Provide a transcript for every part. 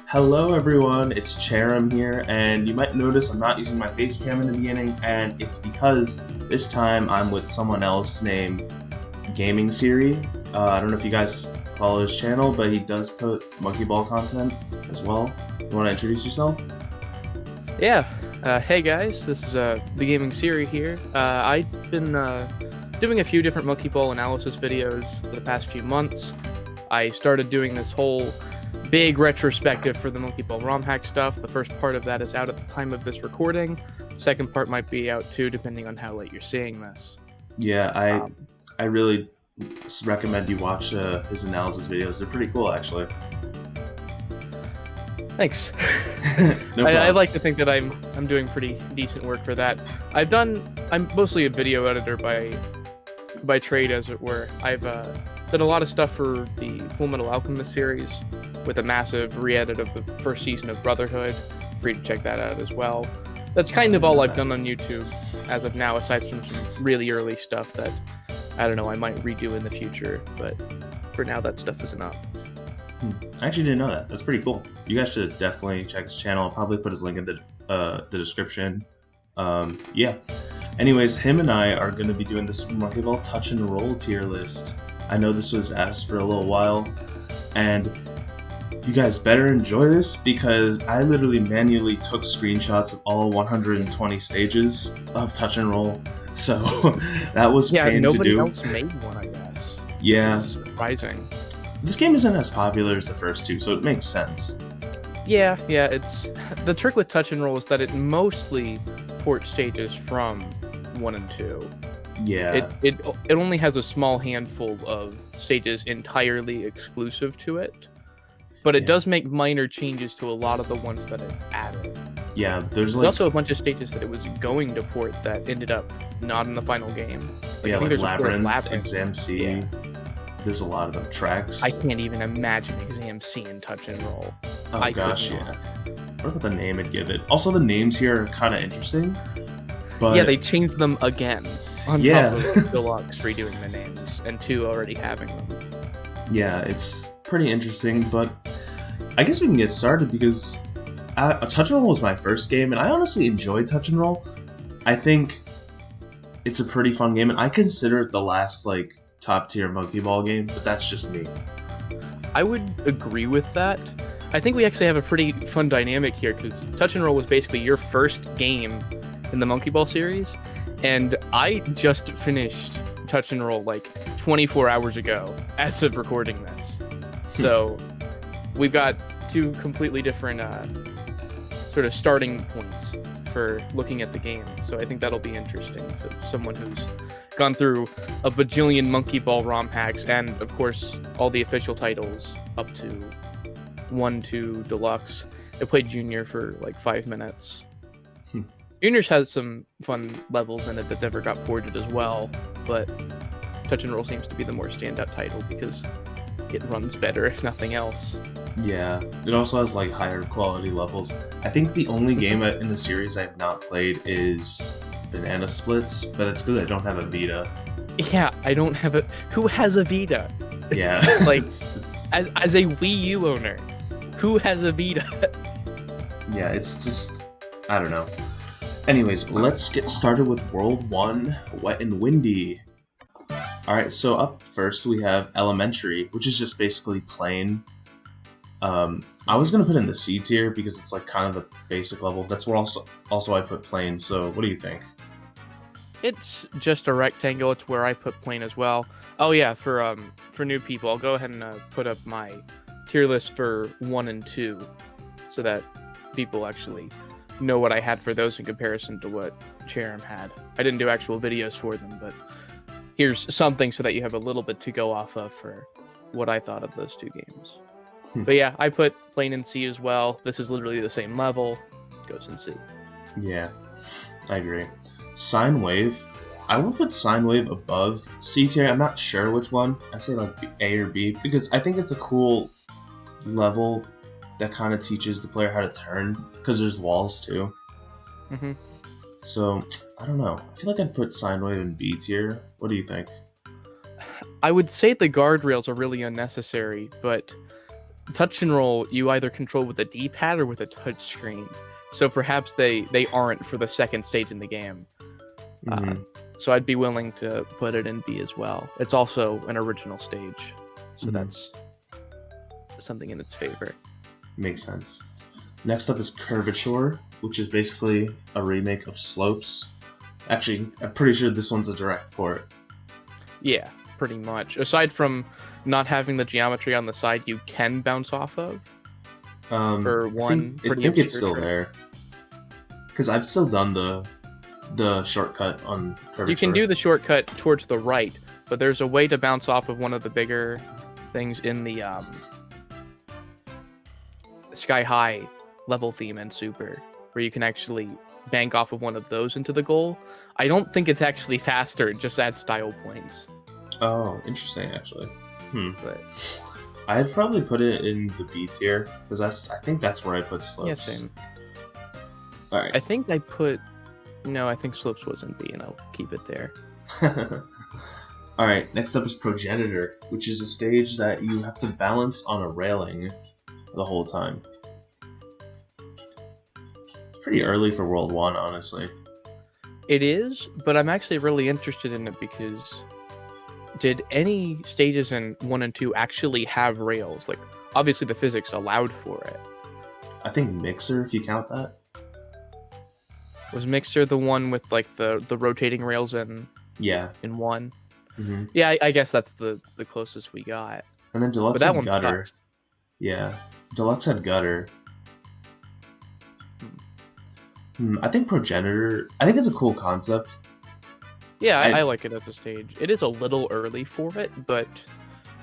Hello everyone, it's Charum here, and you might notice I'm not using my face cam in the beginning, and it's because this time I'm with someone else named Gaming Siri. I don't know if you guys follow his channel, but he does put Monkey Ball content as well. You want to introduce yourself? Yeah. Hey guys, this is the Gaming Siri here. I've been doing a few different Monkey Ball analysis videos for the past few months. I started doing this whole big retrospective for the Monkey Ball ROM hack stuff. The first part of that is out at the time of this recording. Second part might be out too, depending on how late you're seeing this. Yeah, I really recommend you watch his analysis videos. They're pretty cool, actually. Thanks. No I problem. like to think that I'm doing pretty decent work for that. I'm mostly a video editor by trade, as it were. I've done a lot of stuff for the Full Metal Alchemist series, with a massive re-edit of the first season of Brotherhood. Free to check that out as well. That's kind of all I've done on YouTube as of now, aside from some really early stuff that, I don't know, I might redo in the future, but for now that stuff isn't up. I actually didn't know that. That's pretty cool. You guys should definitely check his channel. I'll probably put his link in the description. Yeah. Anyways, him and I are going to be doing this Monkey Ball Touch and Roll tier list. I know this was asked for a little while, and you guys better enjoy this because I literally manually took screenshots of all 120 stages of Touch and Roll. So that was pain to do. Nobody else made one, I guess. Yeah. Which is surprising. This game isn't as popular as the first two, so it makes sense. Yeah, it's the trick with Touch and Roll is that it mostly ports stages from 1 and 2. Yeah. It only has a small handful of stages entirely exclusive to it, but it does make minor changes to a lot of the ones that it added. Yeah, there's also a bunch of stages that it was going to port that ended up not in the final game. I think there's Labyrinth, Exam C. Yeah. There's a lot of them. Tracks. I can't even imagine Exam C and Touch and Roll. Oh gosh, yeah. What about the name I'd give it? Also, the names here are kind of interesting. But yeah, they changed them again on top of Deluxe redoing the names and 2 already having them. Yeah, it's pretty interesting, but I guess we can get started because Touch and Roll was my first game, and I honestly enjoyed Touch and Roll. I think it's a pretty fun game, and I consider it the last top tier Monkey Ball game, but that's just me. I would agree with that. I think we actually have a pretty fun dynamic here because Touch and Roll was basically your first game in the Monkey Ball series, and I just finished Touch and Roll 24 hours ago as of recording this. So we've got two completely different sort of starting points for looking at the game. So I think that'll be interesting to someone who's gone through a bajillion Monkey Ball ROM hacks and, of course, all the official titles up to 1 to Deluxe. I played Junior for 5 minutes. Junior's has some fun levels in it that never got ported as well, but Touch and Roll seems to be the more standout title because it runs better, if nothing else. Yeah, it also has higher quality levels. I think the only game in the series I have not played is Banana Splits, but it's because I don't have a Vita. Yeah, I don't have a... Who has a Vita? Yeah. As a Wii U owner, who has a Vita? Yeah, it's just... I don't know. Anyways, let's get started with World 1, Wet and Windy. Alright, so up first we have Elementary, which is just basically plain. I was going to put in the C tier because it's kind of the basic level. That's where also I put plain, so what do you think? It's just a rectangle. It's where I put plain as well. Oh yeah, for new people, I'll go ahead and put up my tier list for 1 and 2 so that people actually know what I had for those in comparison to what Charum had. I didn't do actual videos for them, but here's something so that you have a little bit to go off of for what I thought of those two games. But yeah, I put plain in C as well. This is literally the same level. It goes in C. Yeah, I agree. Sine Wave. I would put Sine Wave above C tier. I'm not sure which one. I'd say A or B because I think it's a cool level that kind of teaches the player how to turn because there's walls too. So, I don't know. I feel like I'd put Sine Wave in B tier. What do you think? I would say the guardrails are really unnecessary, but touch and roll, you either control with a D-pad or with a touch screen. So perhaps they aren't for the second stage in the game. So I'd be willing to put it in B as well. It's also an original stage, so that's something in its favor. Makes sense. Next up is Curvature, which is basically a remake of Slopes. Actually, I'm pretty sure this one's a direct port. Yeah, pretty much. Aside from not having the geometry on the side you can bounce off of. For one, I think it's still there. Because I've still done the shortcut on Curvature. You can do the shortcut towards the right, but there's a way to bounce off of one of the bigger things in the Sky High level theme and Super, where you can actually bank off of one of those into the goal. I don't think it's actually faster, it just adds style points. Oh, interesting, actually. But I'd probably put it in the B tier, because I think that's where I put Slopes. yeah, same. Alright. I think I put... No, I think Slopes was in B, and I'll keep it there. Alright, next up is Progenitor, which is a stage that you have to balance on a railing the whole time. It's pretty early for World 1, honestly. It is, but I'm actually really interested in it because did any stages in 1 and 2 actually have rails? Like, obviously the physics allowed for it. I think Mixer, if you count that. Was Mixer the one with like the rotating rails in 1? Yeah, I guess that's the closest we got. And then Deluxe but that had Gutter. Sucks. Yeah, Deluxe had Gutter. I think Progenitor, I think it's a cool concept. Yeah, I like it at a stage. It is a little early for it, but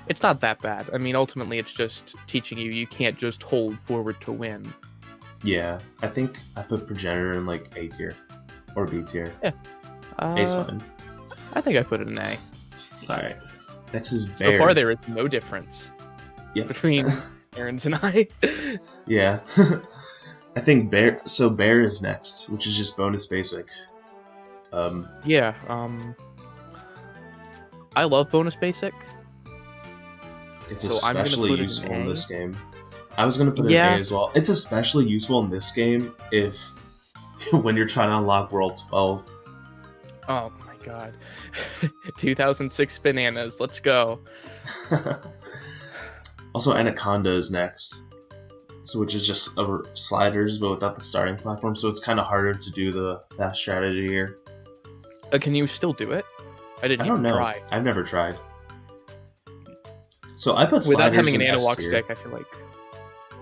it's not that bad. I mean, ultimately, it's just teaching you can't just hold forward to win. Yeah, I think I put Progenitor in like A tier or B tier. Yeah, A's fine. I think I put it in A. All right, next is Bear. So far, there is no difference between Aaron's and I. Yeah, I think Bear. So Bear is next, which is just bonus basic. Yeah. I love bonus basic. It's so especially useful in this game. I was gonna put it in A as well. It's especially useful in this game if when you're trying to unlock World 12. Oh my god. 2006 bananas, let's go. Also, Anaconda is next. So which is just sliders but without the starting platform, so it's kind of harder to do the fast strategy here. Can you still do it? I don't know. Try. I've never tried. So I put without sliders having an in analog S-tier. stick, I feel like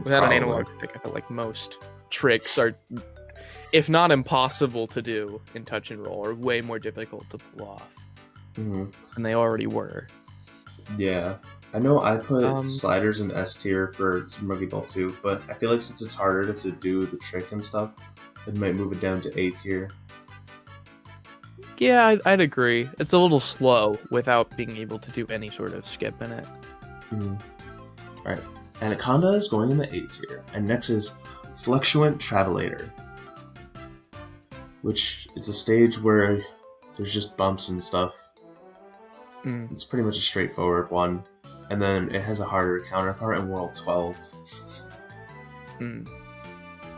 without an analog stick, I feel like most tricks are, if not impossible to do in touch and roll, are way more difficult to pull off than they already were. Yeah, I know I put sliders in S tier for Super Monkey Ball 2, but I feel like since it's harder to do the trick and stuff, it might move it down to A tier. Yeah, I'd agree. It's a little slow without being able to do any sort of skip in it. Alright, Anaconda is going in the A tier, and next is Fluctuant Travelator, which is a stage where there's just bumps and stuff. It's pretty much a straightforward one, and then it has a harder counterpart in World 12.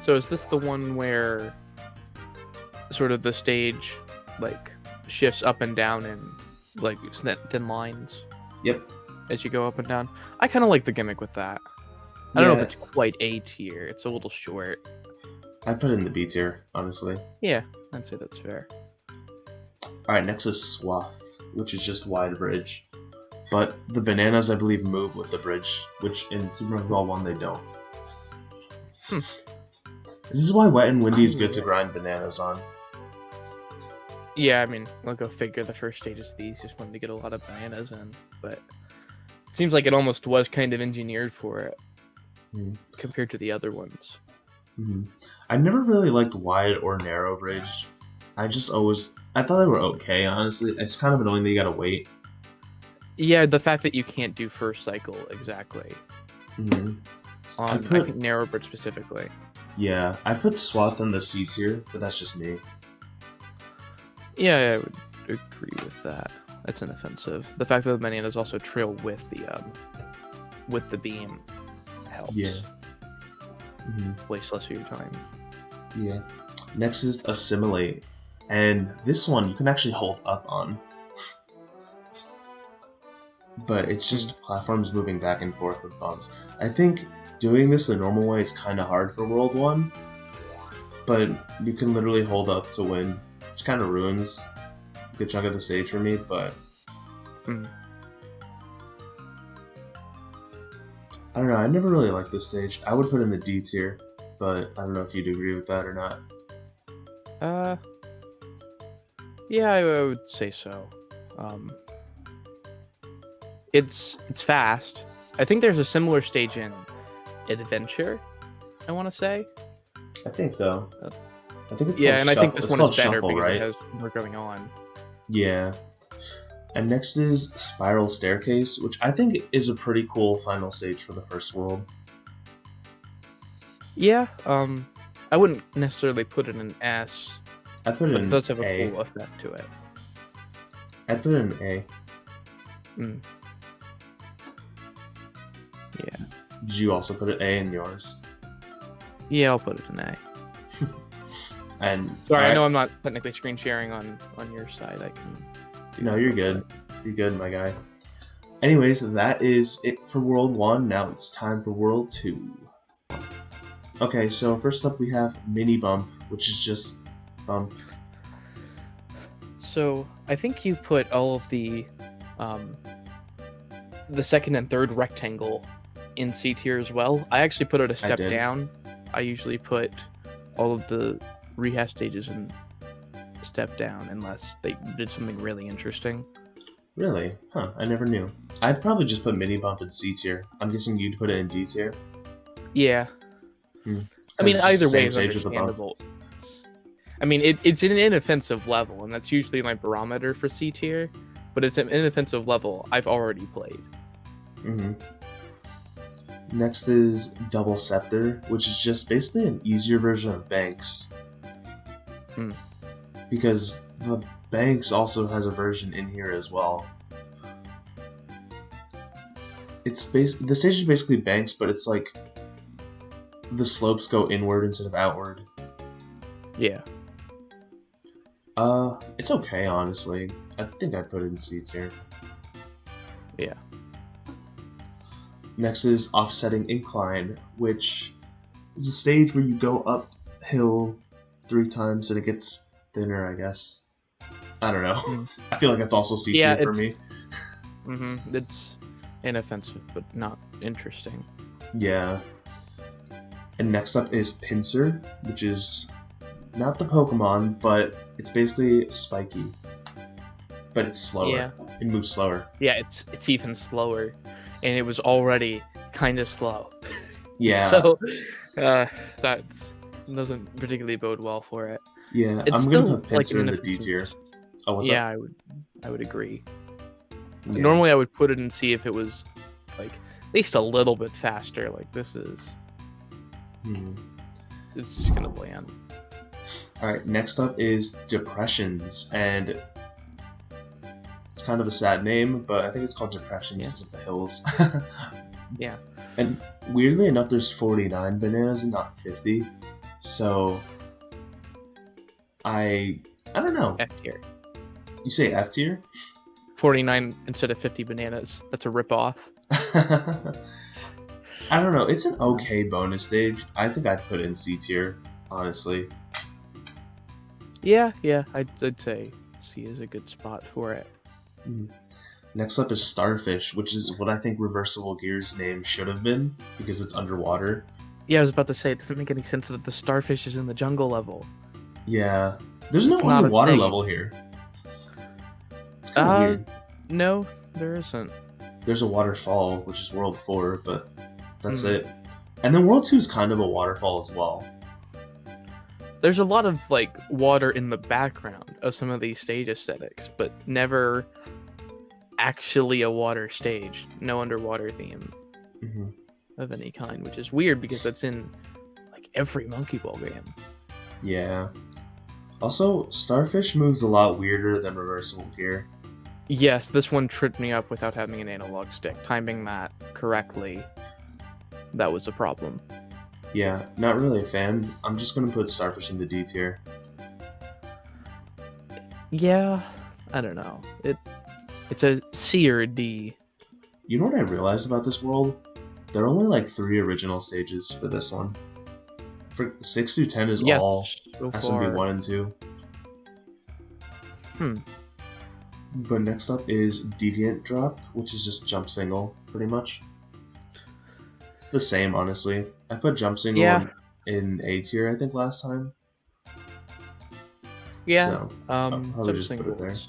So is this the one where sort of the stage like shifts up and down in like thin lines? Yep. As you go up and down. I kind of like the gimmick with that. I don't know if it's quite A tier. It's a little short. I put it in the B tier, honestly. Yeah, I'd say that's fair. Alright, next is Swath, which is just wide bridge. But the bananas, I believe, move with the bridge, which in Super Monkey Ball 1 they don't. This is why Wet and Windy is good to grind bananas on. Yeah, I mean, I'll go figure the first stages of these just wanted to get a lot of bananas in, but it seems like it almost was kind of engineered for it compared to the other ones. I never really liked wide or narrow bridge. I thought they were okay, honestly. It's kind of annoying that you gotta wait. Yeah, the fact that you can't do first cycle exactly. I think narrow bridge specifically. Yeah, I put Swath in the C tier, but that's just me. Yeah, I would agree with that. That's inoffensive. The fact that the bananas also trail with the beam helps. Yeah. Hmm. Waste less of your time. Yeah. Next is assimilate, and this one you can actually hold up on, but it's just platforms moving back and forth with bumps. I think doing this the normal way is kind of hard for World 1, but you can literally hold up to win, which kind of ruins a good chunk of the stage for me, but Mm. I don't know, I never really liked this stage. I would put it in the D tier, but I don't know if you'd agree with that or not. Yeah, I would say so. It's fast. I think there's a similar stage in Adventure, I want to say. I think so. I think it's Yeah, called and I think this it's one called is better Shuffle, because right? it has more going on. Yeah. And next is Spiral Staircase, which I think is a pretty cool final stage for the first world. Yeah, I wouldn't necessarily put it in S, I put it but it in does have a A. cool effect to it. I put it in A. Mm. Yeah. Did you also put it A in yours? Yeah, I'll put it in A. And Sorry, I know I'm not technically screen sharing on your side. I can. No, you're good. You're good, my guy. Anyways, that is it for World 1. Now it's time for World 2. Okay, so first up we have Mini Bump, which is just bump. So I think you put all of the second and third rectangle in C tier as well. I actually put it a step did. down. I usually put all of the rehash stages in step down unless they did something really interesting. Really? Huh, I never knew. I'd probably just put Mini Bump in C tier. I'm guessing you'd put it in D tier? Yeah. I mean, either way is understandable. I mean, it's an inoffensive level, and that's usually my barometer for C tier, but it's an inoffensive level I've already played. Mm-hmm. Next is Double Scepter, which is just basically an easier version of Banks. Because the Banks also has a version in here as well. The stage is basically Banks, but it's like the slopes go inward instead of outward. Yeah. It's okay, honestly. I think I'd put it in C tier. Yeah. Next is Offsetting Incline, which is a stage where you go uphill 3 times and it gets thinner, I guess. I don't know. I feel like that's also C tier for me. It's inoffensive, but not interesting. Yeah. And next up is Pinsir, which is not the Pokemon, but it's basically spiky. But it's slower. Yeah. It moves slower. Yeah, it's even slower, and it was already kind of slow. Yeah. So that doesn't particularly bode well for it. Yeah, It's I'm gonna put Pinsir in the D tier. Oh, what's yeah, up? I would agree. Yeah. Normally, I would put it and see if it was like at least a little bit faster. Like this is, it's just gonna land. All right, next up is Depressions, and it's kind of a sad name, but I think it's called Depressions because of the hills. Yeah. And weirdly enough, there's 49 bananas and not 50, so I don't know. F tier. You say F tier? 49 instead of 50 bananas. That's a ripoff. I don't know. It's an okay bonus stage. I think I'd put it in C tier, honestly. Yeah, I'd say C is a good spot for it. Next up is Starfish, which is what I think Reversible Gear's name should have been, because it's underwater. Yeah, I was about to say, it doesn't make any sense that the Starfish is in the jungle level. Yeah. There's no It's not a underwater thing. level here. It's kind of weird. No, there isn't. There's a waterfall, which is World 4, but that's it. And then World 2 is kind of a waterfall as well. There's a lot of like water in the background of some of these stage aesthetics, but never actually a water stage. No underwater theme of any kind, which is weird because that's in like every Monkey Ball game. Yeah. Also, Starfish moves a lot weirder than Reversible Gear. Yes, this one tripped me up without having an analog stick. Timing that correctly that was a problem. Yeah, not really a fan. I'm just gonna put Starfish in the D tier. Yeah, I don't know. It's a C or a D. You know what I realized about this world? There are only like 3 original stages for this one. For 6 through 10 is Yes, all so SMB far. 1 and 2. Hmm. But next up is Deviant Drop, which is just jump single, pretty much. It's the same, honestly. I put jump single Yeah, in A tier, I think, last time. yeah. So I'll probably Jump just put it there. singles.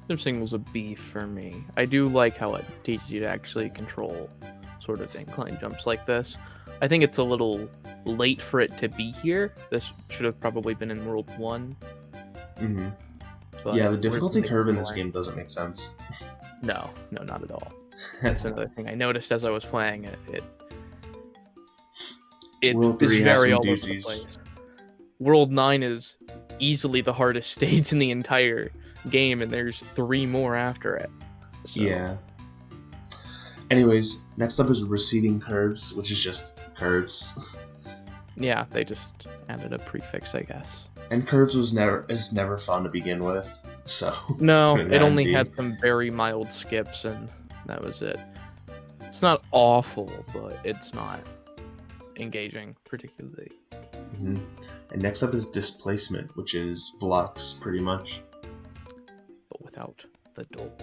Jump singles a B for me. I do like how it teaches you to actually control sort of incline jumps like this. I think it's a little late for it to be here. This should have probably been in World 1. Mm-hmm. But Yeah, the difficulty curve in this going? game doesn't make sense. No, not at all. That's another thing I noticed as I was playing it. It World is 3 has very some all over the doozies. place. World 9 is easily the hardest stage in the entire game, and there's 3 more after it. So. Yeah. Anyways, next up is Receding Curves, which is just curves. Yeah, they just added a prefix, I guess. And curves is never fun to begin with, so No, putting it that in only D. had some very mild skips, and that was it. It's not awful, but it's not engaging particularly. Mm-hmm. And next up is Displacement, which is blocks pretty much. But without the duel.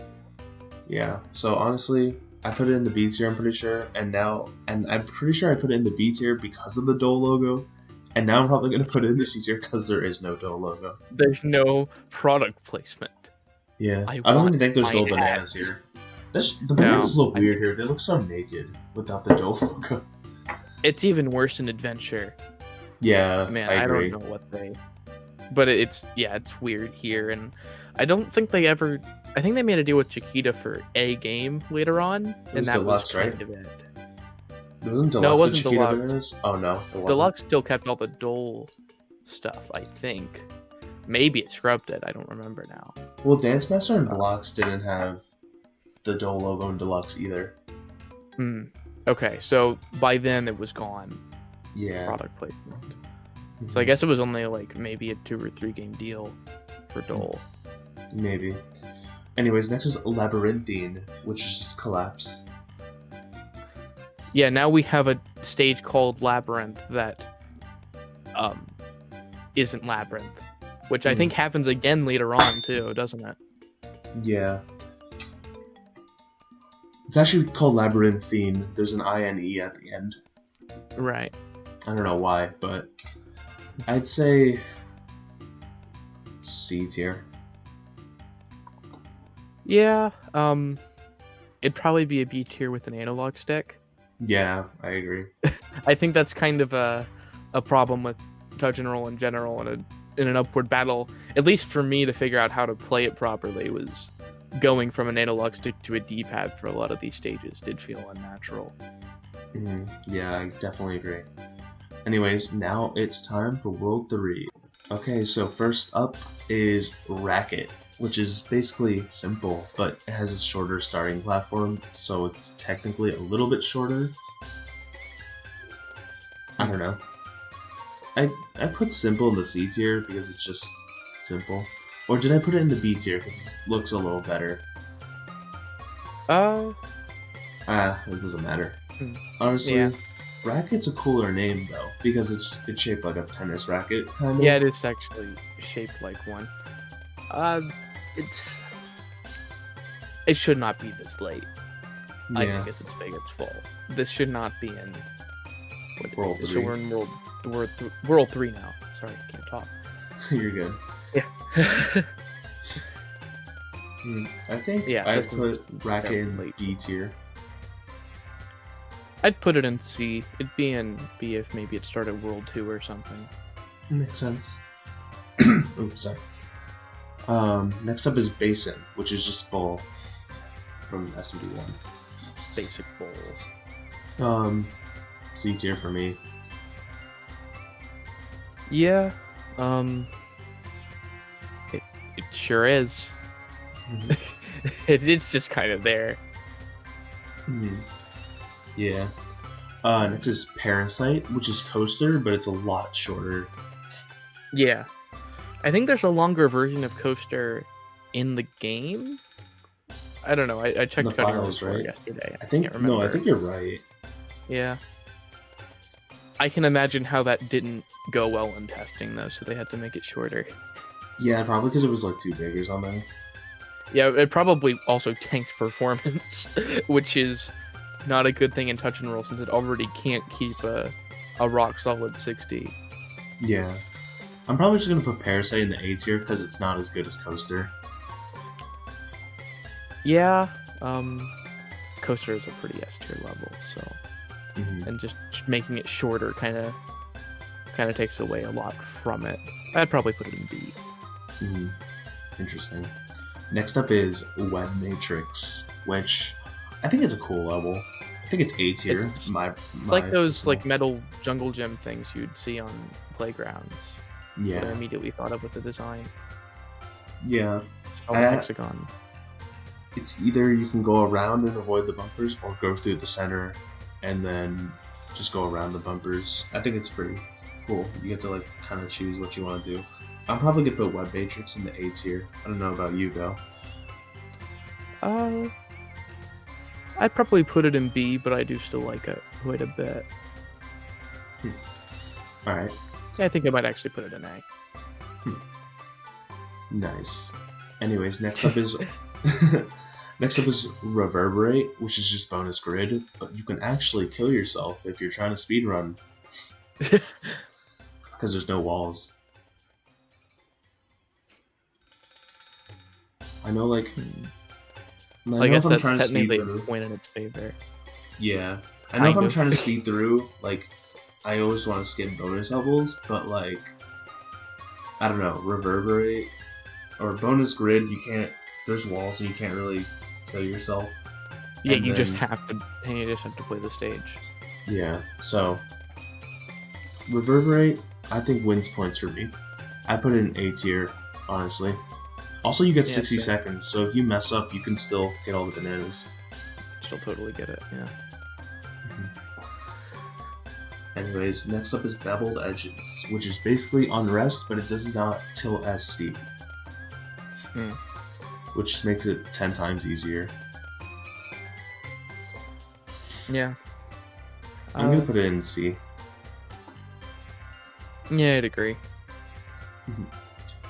Yeah. So honestly, I put it in the B tier, I'm pretty sure, and I'm pretty sure I put it in the B tier because of the Dole logo, and now I'm probably gonna put it in the C tier because there is no Dole logo. There's no product placement. Yeah. I don't want even think there's my Dole bananas hats. here. The bananas No, look weird here. They look so naked without the Dole logo. It's even worse in Adventure. Yeah, Man, I I agree. don't know what they. But it's weird here, and I don't think they ever. I think they made a deal with Chiquita for a game later on, was and that Deluxe, was kind right? of it. It wasn't Deluxe. No, it with wasn't Chiquita Deluxe. Bananas? Oh no, it wasn't. Deluxe still kept all the Dole stuff, I think. Maybe it scrubbed it. I don't remember now. Well, Dance Master and Deluxe didn't have the Dole logo in Deluxe either. Hmm. Okay, so by then it was gone. Yeah. Product placement. Mm-hmm. So I guess it was only like maybe a 2 or 3 game deal for Dole. Maybe. Anyways, next is Labyrinthine, which is just Collapse. Yeah, now we have a stage called Labyrinth that isn't Labyrinth, which I think happens again later on too, doesn't it? Yeah. It's actually called Labyrinthine. There's an I-N-E at the end. Right. I don't know why, but I'd say C tier. Yeah, it'd probably be a B tier with an analog stick. Yeah, I agree. I think that's kind of a problem with touch and roll in general in an upward battle. At least for me to figure out how to play it properly was going from an analog stick to a D-pad for a lot of these stages did feel unnatural. Yeah, I definitely agree. Anyways, now it's time for World 3. Okay, so first up is Racket, which is basically simple, but it has a shorter starting platform, so it's technically a little bit shorter. I don't know. I put simple in the C tier because it's just simple. Or did I put it in the B tier because it looks a little better? It doesn't matter. Honestly, Yeah. Racket's a cooler name though, because it's shaped like a tennis racket, kind of. Yeah, it is actually shaped like one. It should not be this late. Yeah. I think it's its biggest fault. This should not be in World So 3. we're in World 3 now. Sorry, I can't talk. You're good. Yeah. I think Yeah, I'd this put is Racket in definitely- B tier. I'd put it in C. It'd be in B if maybe it started World 2 or something. Makes sense. Oops, sorry. Next up is Basin, which is just Bowl from SMD1. Basic bowl. C tier for me. Yeah. It sure is. Mhm. It's just kind of there. Mhm. Yeah. Next is Parasite, which is Coaster, but it's a lot shorter. Yeah, I think there's a longer version of Coaster in the game. I don't know. I In the checked cutting room files, floor right? yesterday. I I think can't no, I remember. think you're right. Yeah, I can imagine how that didn't go well in testing though, so they had to make it shorter. Yeah, probably because it was like too big or something. Yeah, it probably also tanked performance, which is not a good thing in touch and roll since it already can't keep a rock solid 60. Yeah. I'm probably just gonna put Parasite in the A tier because it's not as good as Coaster. Yeah, Coaster is a pretty S tier level, so Hmm. and just making it shorter kind of takes away a lot from it. I'd probably put it in B. Hmm. Interesting. Next up is Web Matrix, which I think is a cool level. I think it's A It's tier. it's like My those personal. like metal jungle gym things you'd see on playgrounds. That's what I Yeah. immediately thought of with the design. Yeah. It's all in Uh, hexagon. it's either you can go around and avoid the bumpers, or go through the center and then just go around the bumpers. I think it's pretty cool. You get to like kind of choose what you want to do. I'm probably gonna put Web Matrix in the A tier. I don't know about you though. Uh, I'd probably put it in B, but I do still like it quite a bit. Hmm. All right. Yeah, I think I might actually put it in A. Nice. Anyways, next up is next up is Reverberate, which is just bonus grid, but you can actually kill yourself if you're trying to speedrun because there's no walls. I know, like, I I know if guess I'm that's trying to speed technically a through. point in its favor. Yeah, I know if Kind I'm of. trying to speed through, like, I always want to skip bonus levels, but like, I don't know, Reverberate or bonus grid, you can't. There's walls, and you can't really kill yourself. Yeah, And you just then, have to, and you just have to play the stage. yeah, so Reverberate, I think wins points for me. I put it in A tier, honestly. Also, you get Yeah, 60 same. seconds, so if you mess up, you can still get all the bananas. Still totally get it. Yeah. Anyways, next up is Beveled Edges, which is basically Unrest, but it does not tilt as steep, Hmm. which just makes it 10 times easier. Yeah. I'm gonna put it in C. Yeah, I'd agree. Mhm.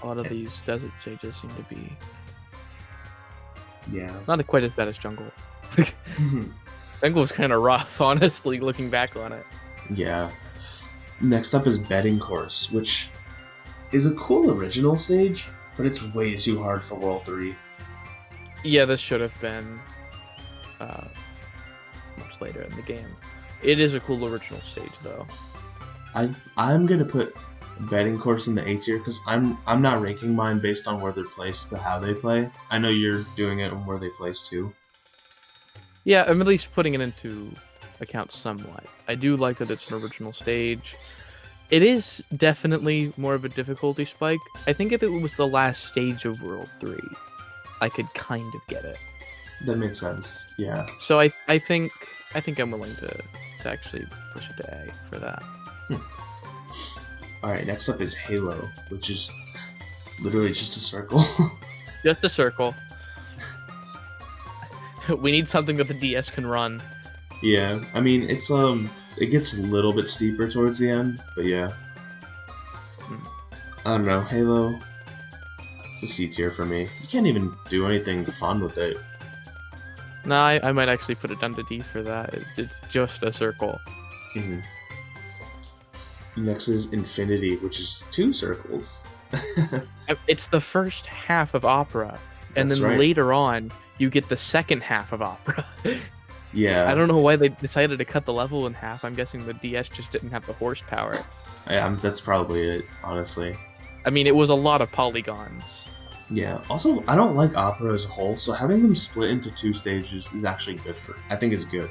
A lot of these desert stages seem to be Yeah. not quite as bad as jungle. Jungle was kind of rough, honestly, looking back on it. Yeah. Next up is Betting Course, which is a cool original stage, but it's way too hard for World 3. Yeah, this should have been uh, much later in the game. It is a cool original stage, though. I'm gonna put Betting Course in the A tier because I'm not ranking mine based on where they're placed, but how they play. I know you're doing it on where they place too. Yeah, I'm at least putting it into account somewhat. I do like that it's an original stage. It is definitely more of a difficulty spike. I think if it was the last stage of World 3, I could kind of get it. That makes sense. Yeah. So I think I'm willing to actually push it to A for that. All right. Next up is Halo, which is literally just a circle. Just a circle. We need something that the DS can run. Yeah. I mean, it gets a little bit steeper towards the end, but yeah. I don't know. Halo. It's a C tier for me. You can't even do anything fun with it. No, I might actually put it down to D for that. It's just a circle. Hmm. Next is Infinity, which is two circles. It's the first half of Opera, and That's then right. later on, you get the second half of Opera. Yeah. I don't know why they decided to cut the level in half. I'm guessing the DS just didn't have the horsepower. That's probably it, honestly. I mean, it was a lot of polygons. Yeah. Also, I don't like opera as a whole, so having them split into two stages is actually good for. I think it's good.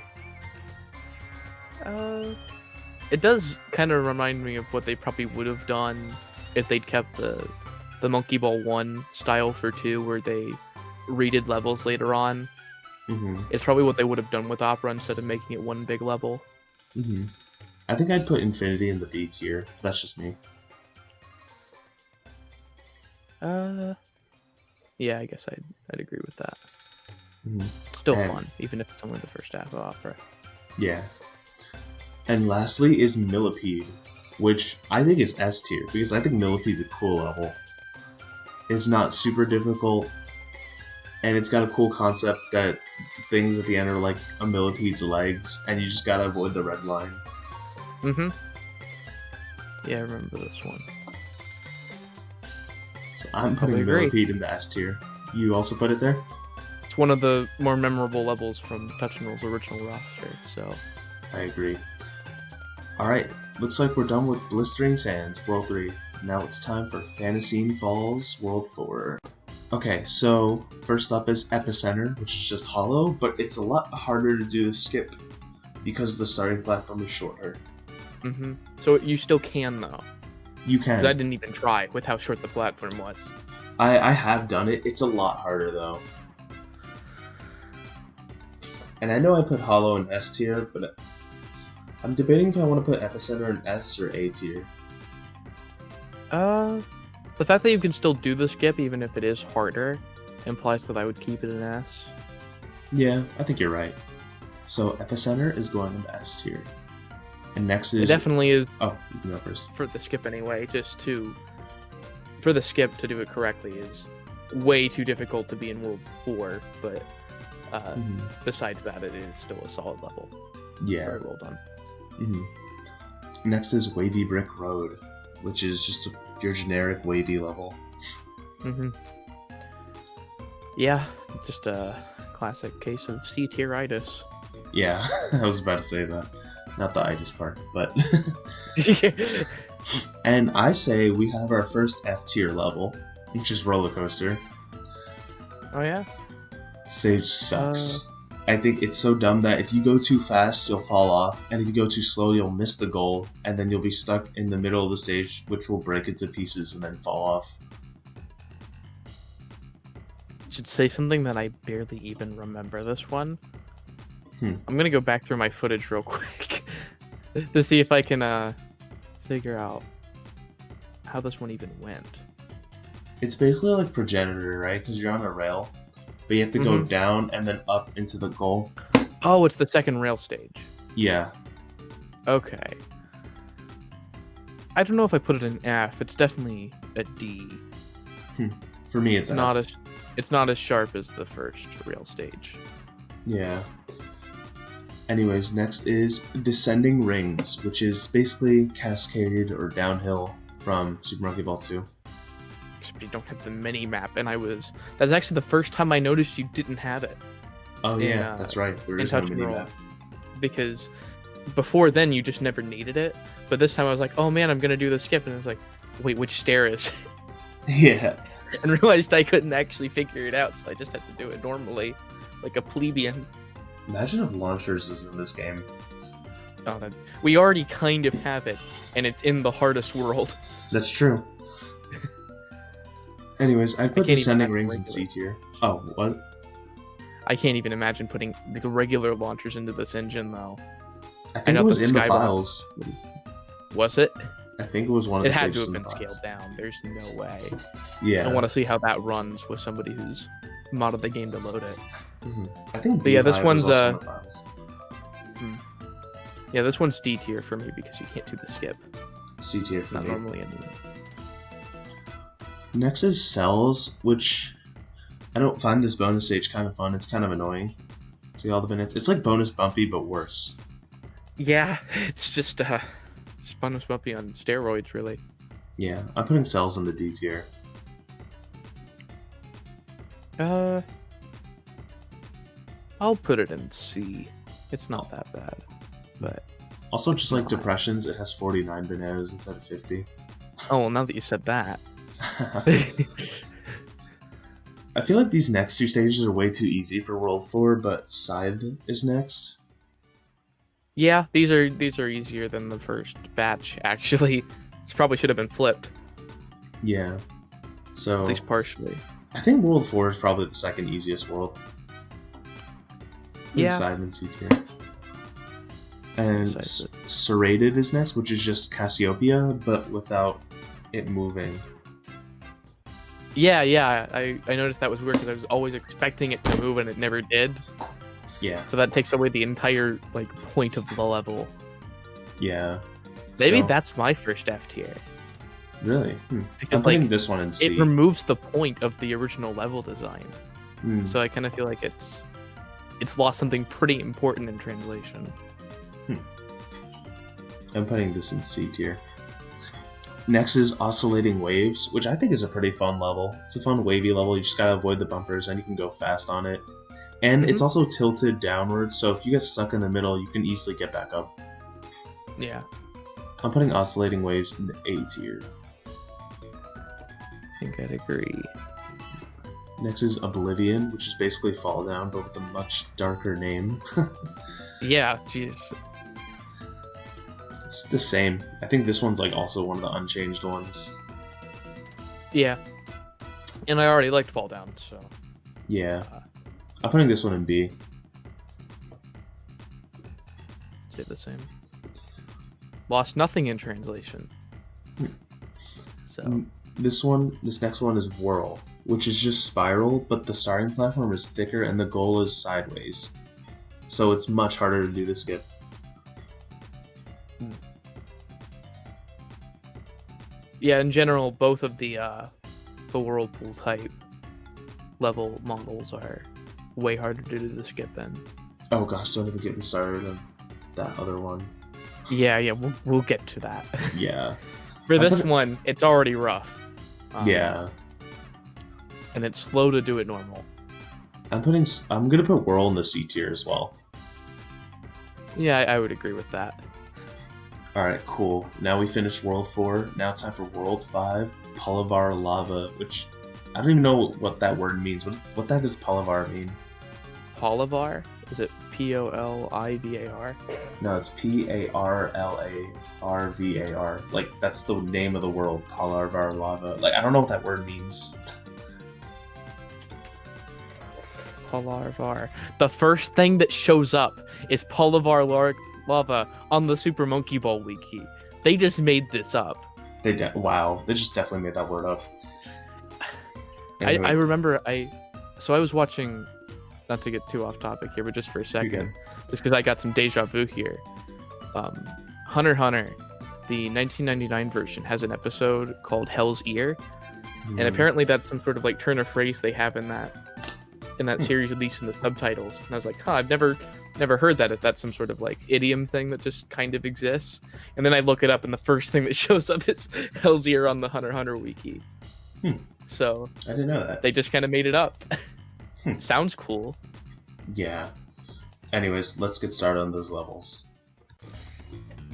It does kind of remind me of what they probably would have done if they'd kept the Monkey Ball 1 style for 2, where they redid levels later on. It's probably what they would have done with Opera instead of making it one big level. I think I'd put Infinity in the D tier. That's just me. Yeah, I guess I'd agree with that. Mhm. It's still And- fun, even if it's only the first half of Opera. Yeah. And lastly is Millipede, which I think is S tier, because I think Millipede's a cool level. It's not super difficult, and it's got a cool concept that things at the end are like a millipede's legs, and you just gotta avoid the red line. Yeah, I remember this one. So I'm Probably putting agree. Millipede in the S tier. You also put it there? It's one of the more memorable levels from Touch and Roll's original roster, so... I agree. Alright, looks like we're done with Blistering Sands, World 3. Now it's time for Fantasine Falls, World 4. Okay, so first up is Epicenter, which is just hollow, but it's a lot harder to do the skip because the starting platform is shorter. So you still can, though. You Because I can. didn't even try with how short the platform was. I have done it. It's a lot harder, though. And I know I put hollow in S tier, but I'm debating if I want to put Epicenter in S or A tier. The fact that you can still do the skip, even if it is harder, implies that I would keep it in S. Yeah, I think you're right. So Epicenter is going in the S tier. And next is... It definitely is, Oh, you can go first. for the skip anyway, for the skip to do it correctly is way too difficult to be in World 4, but besides that, it is still a solid level. Yeah. Very well done. Next is Wavy Brick Road, which is just your generic wavy level. Yeah, just a classic case of C-tieritis. Yeah, I was about to say that. Not the itis part, but... And I say we have our first F tier level, which is Roller Coaster. Oh yeah? Stage sucks. I think it's so dumb that if you go too fast, you'll fall off, and if you go too slow, you'll miss the goal, and then you'll be stuck in the middle of the stage, which will break into pieces and then fall off. Should say something that I barely even remember this one. Hmm. I'm gonna go back through my footage real quick to see if I can figure out how this one even went. It's basically like Progenitor, right? Because you're on a rail, but you have to go down and then up into the goal. Oh, it's the second rail stage. Yeah. Okay. I don't know if I put it in F. It's definitely a D. For me, it's not F. it's not as sharp as the first rail stage. Yeah. Anyways, next is Descending Rings, which is basically Cascade or Downhill from Super Monkey Ball 2. Except you don't have the mini map, and that's actually the first time I noticed you didn't have it. Oh yeah, that's right. There is no Touch and mini Roll. map. Because before then you just never needed it, but this time I was like, oh man, I'm gonna do the skip, and I was like, wait, which stair is it? Yeah. And realized I couldn't actually figure it out, so I just had to do it normally, like a plebeian. Imagine if Launchers is in this game. Oh, we already kind of have it, and it's in the hardest world. That's true. Anyways, I put can't even Descending have Rings in regular. C tier. Oh, what? I can't even imagine putting the regular launchers into this engine, though. I think know it was the in the Skybomb- files. Was it? I think it was one of It the had to stages have in been the files. scaled down. There's no way. Yeah. I want to see how that runs with somebody who's modded the game to load it. I think. But yeah, this Beehive was one's, also in the files. Yeah, this one's D tier for me because you can't do the skip. C tier for Not me. normally anyway. Next is Cells, which I don't find this bonus stage kind of fun. It's kind of annoying. See all the minutes. It's like bonus bumpy, but worse. Yeah, it's just bonus bumpy on steroids, really. Yeah, I'm putting Cells in the D tier. I'll put it in C. It's not that bad, but Also, just like not. Depressions, it has 49 bananas instead of 50. oh well. Now that you said that, I feel like these next two stages are way too easy for World 4, but Scythe is next. yeah, these are easier than the first batch. Actually, this probably should have been flipped, Yeah. So, at least partially. I think World 4 is probably the second easiest world. Yeah. Sidon C tier. And Besides it. Serrated is next, which is just Cassiopeia, but without it moving. Yeah, I noticed that was weird because I was always expecting it to move and it never did. Yeah. So that takes away the entire like point of the level. Yeah. Maybe So- that's my first F tier. Really? Because, I'm putting like, this one in C. It removes the point of the original level design. Hmm. So I kind of feel like it's lost something pretty important in translation. I'm putting this in C tier. Next is Oscillating Waves, which I think is a pretty fun level. It's a fun wavy level. You just gotta avoid the bumpers and you can go fast on it. And it's also tilted downwards, so if you get stuck in the middle, you can easily get back up. Yeah, I'm putting Oscillating Waves in the A tier. I think I'd agree. Next is Oblivion, which is basically Fall Down, but with a much darker name. Yeah, jeez. It's the same. I think this one's like also one of the unchanged ones. Yeah. And I already liked Fall Down, so. Yeah. I'm putting this one in B. Say the same. Lost nothing in translation. So. This next one is Whirl, which is just spiral, but the starting platform is thicker and the goal is sideways. So it's much harder to do the skip. Yeah, in general, both of the whirlpool type level models are way harder to do the skip in. Oh gosh, don't even get me started on that other one. Yeah, we'll get to that. Yeah. For this one, it's already rough. Yeah. And it's slow to do it normal. I'm gonna put Whirl in the C tier as well. Yeah, I would agree with that. Alright, cool. Now we finished World 4. Now it's time for World 5, Polivar Lava, which I don't even know what that word means. What the heck does Polivar mean? Polivar? Is it Polivar? No, it's Parlarvar. Like, that's the name of the world, Polivar Lava. Like, I don't know what that word means. Polivar. The first thing that shows up is Polivar Lava on the Super Monkey Ball wiki. They just made this up. Wow, they just definitely made that word up. Anyway. I remember I was watching, not to get too off topic here, but just for a second, just because I got some deja vu here. Hunter x Hunter, the 1999 version, has an episode called Hell's Ear, and apparently that's some sort of like turn of phrase they have in that series, at least in the subtitles. And I was like, I've never heard that, if that's some sort of like idiom thing that just kind of exists. And then I look it up, and the first thing that shows up is Hell's Ear on the Hunter x Hunter wiki. So I didn't know that. They just kind of made it up. Sounds cool. Yeah. Anyways, let's get started on those levels.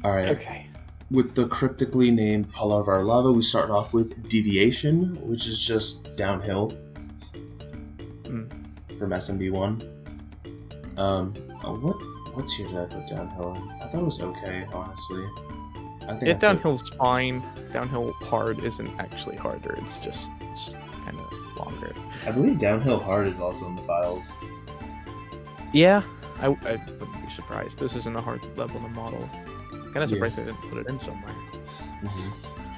Alright. Okay. With the cryptically named Polivar Lava, we start off with Deviation, which is just downhill from SMB1. What tier did I put downhill in? I thought it was okay, honestly. Downhill's fine. Downhill hard isn't actually harder. It's kind of longer. I believe downhill hard is also in the files. Yeah, I wouldn't be surprised. This isn't a hard level in the model. Kind of surprised they didn't put it in somewhere.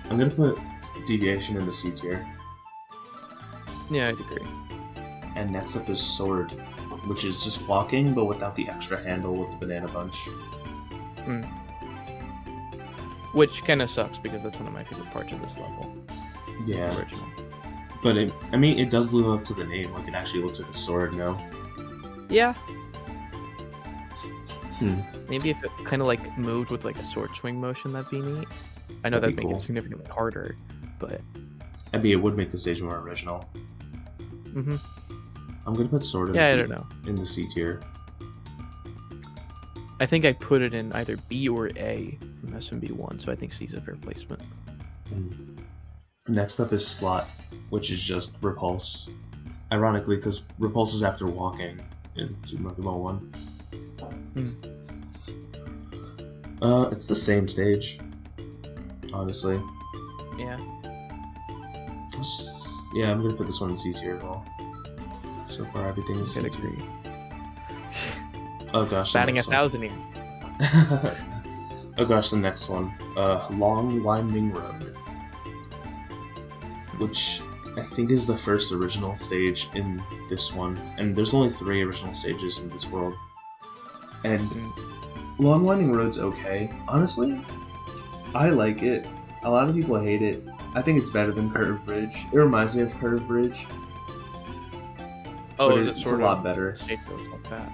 I'm gonna put Deviation in the C tier. Yeah, I'd agree. And next up is Sword, which is just walking, but without the extra handle with the banana bunch. Which kind of sucks, because that's one of my favorite parts of this level. Yeah. The original. But it does live up to the name. Like, it actually looks like a sword now. Yeah. Maybe if it kind of like moved with like a sword swing motion, that'd be neat. I know that'd make it significantly harder, but it would make the stage more original. I'm gonna put Sword in the C tier. I think I put it in either B or A from SMB1, so I think C is a fair placement. Next up is Slot, which is just Repulse. Ironically, because Repulse is after walking in Super Monkey Ball 1. It's the same stage, honestly. Yeah. Yeah, I'm gonna put this one in C tier as well. So far, everything is C tier. Agree. Oh gosh, the Batting next 1,000 here. one. Oh gosh, the next one. Long Winding Road, which I think is the first original stage in this one, and there's only 3 original stages in this world. And Long Winding Road's okay. Honestly, I like it. A lot of people hate it. I think it's better than Curved Bridge. It reminds me of Curved Bridge. Oh, but is it it's sort a of lot better. shape goes like that?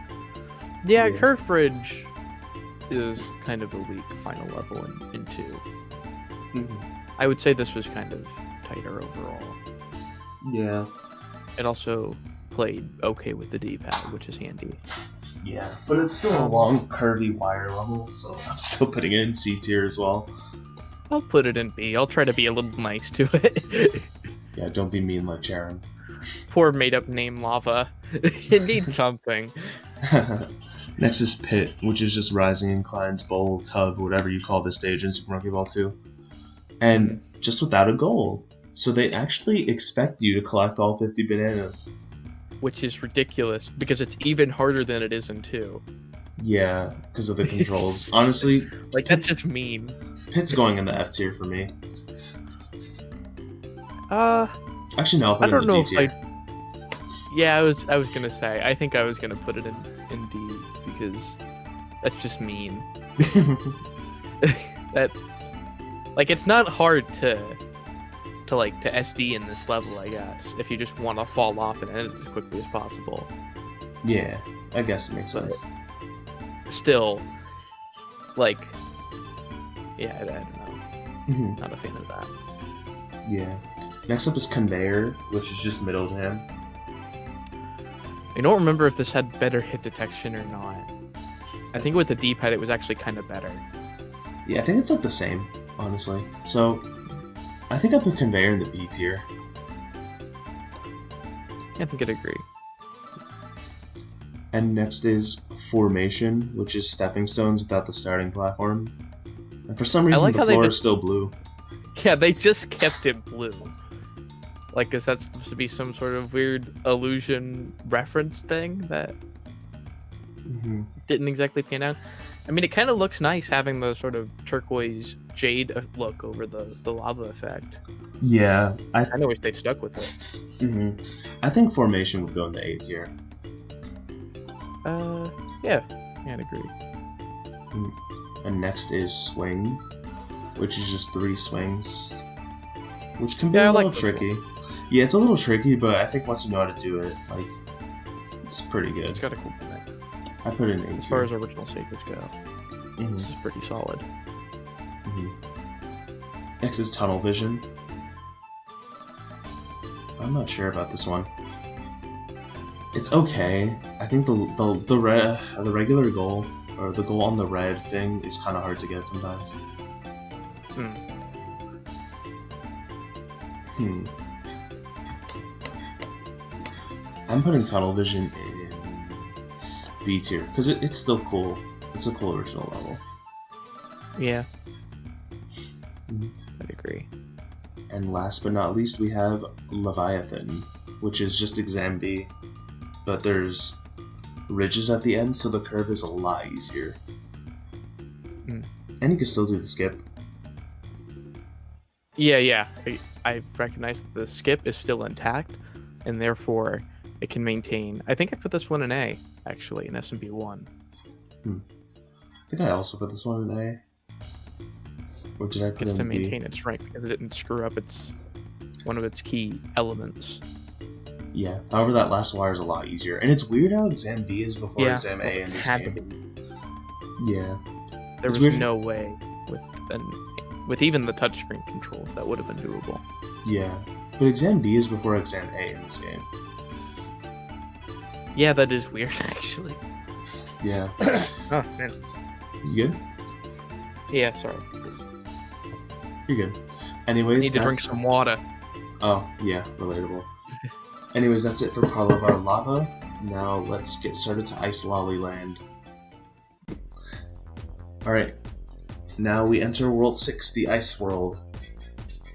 Yeah, Yeah. Curve Bridge is kind of a weak final level in 2. Mhm. I would say this was kind of tighter overall. Yeah. It also played okay with the D-pad, which is handy. Yeah, but it's still a long, curvy wire level, so I'm still putting it in C tier as well. I'll put it in B. I'll try to be a little nice to it. Yeah, don't be mean like Sharon. Poor made-up name Lava. It needs something. Next is Pit, which is just rising inclines, bowl, tub, whatever you call this stage in Super Monkey Ball 2. And just without a goal. So they actually expect you to collect all 50 bananas. Which is ridiculous, because it's even harder than it is in 2. Yeah, because of the controls. Honestly, Like, that's just mean. Pit's going in the F tier for me. Actually, no, I'll put I it don't in the know D if tier. Yeah, I was gonna say. I think I was gonna put it in D because that's just mean. That, like, it's not hard to SD in this level, I guess, if you just want to fall off and end it as quickly as possible. Yeah, I guess it makes sense. Still, like, yeah, I don't know. Mhm. Not a fan of that. Yeah. Next up is Conveyor, which is just middle jam. I don't remember if this had better hit detection or not. I think with the D-pad it was actually kind of better. Yeah, I think it's like the same, honestly. So, I think I put Conveyor in the B tier. I think I'd agree. And next is Formation, which is stepping stones without the starting platform. And for some reason, like the how they floor just- is still blue. Yeah, they just kept it blue. Like, is that supposed to be some sort of weird illusion reference thing that Mm-hmm. didn't exactly pan out? I mean, it kind of looks nice having the sort of turquoise jade look over the lava effect. Yeah, I kind of wish they'd stuck with it. I think Formation would go in the A tier. Yeah, I'd agree. And next is Swing, which is just 3 swings, which can be Yeah, I a little like this tricky. Yeah, it's a little tricky, but I think once you know how to do it, like, it's pretty good. It's got a cool gimmick. I put it in A tier. As far as original stages go, Mhm. this is pretty solid. Next is Tunnel Vision. I'm not sure about this one. It's okay. I think the regular goal, or the goal on the red thing, is kind of hard to get sometimes. I'm putting Tunnel Vision in B tier because it's still cool. It's a cool original level. Yeah, Mhm. I'd agree. And last but not least, we have Leviathan, which is just Exam B, but there's ridges at the end, so the curve is a lot easier. And you can still do the skip. Yeah. I recognize that the skip is still intact, and therefore it can maintain. I think I put this one in A, actually, in S&B 1. I think I also put this one in A. Or did I put Gets it to in B? maintain its rank because it didn't screw up one of its key elements. Yeah. However, that last wire is a lot easier, and it's weird how Exam B is before Yeah, Exam A in it this had to game. Yeah. There It's was weird. no way with even the touchscreen controls that would have been doable. Yeah. But Exam B is before Exam A in this game. Yeah, that is weird, actually. Yeah. Oh man. You good? Yeah, sorry. You're good. Anyways, Need to drink some water. Oh, yeah, relatable. Anyways, that's it for Carlovar Lava. Now let's get started to Ice Lolly Land. Alright, now we enter World 6, the Ice World.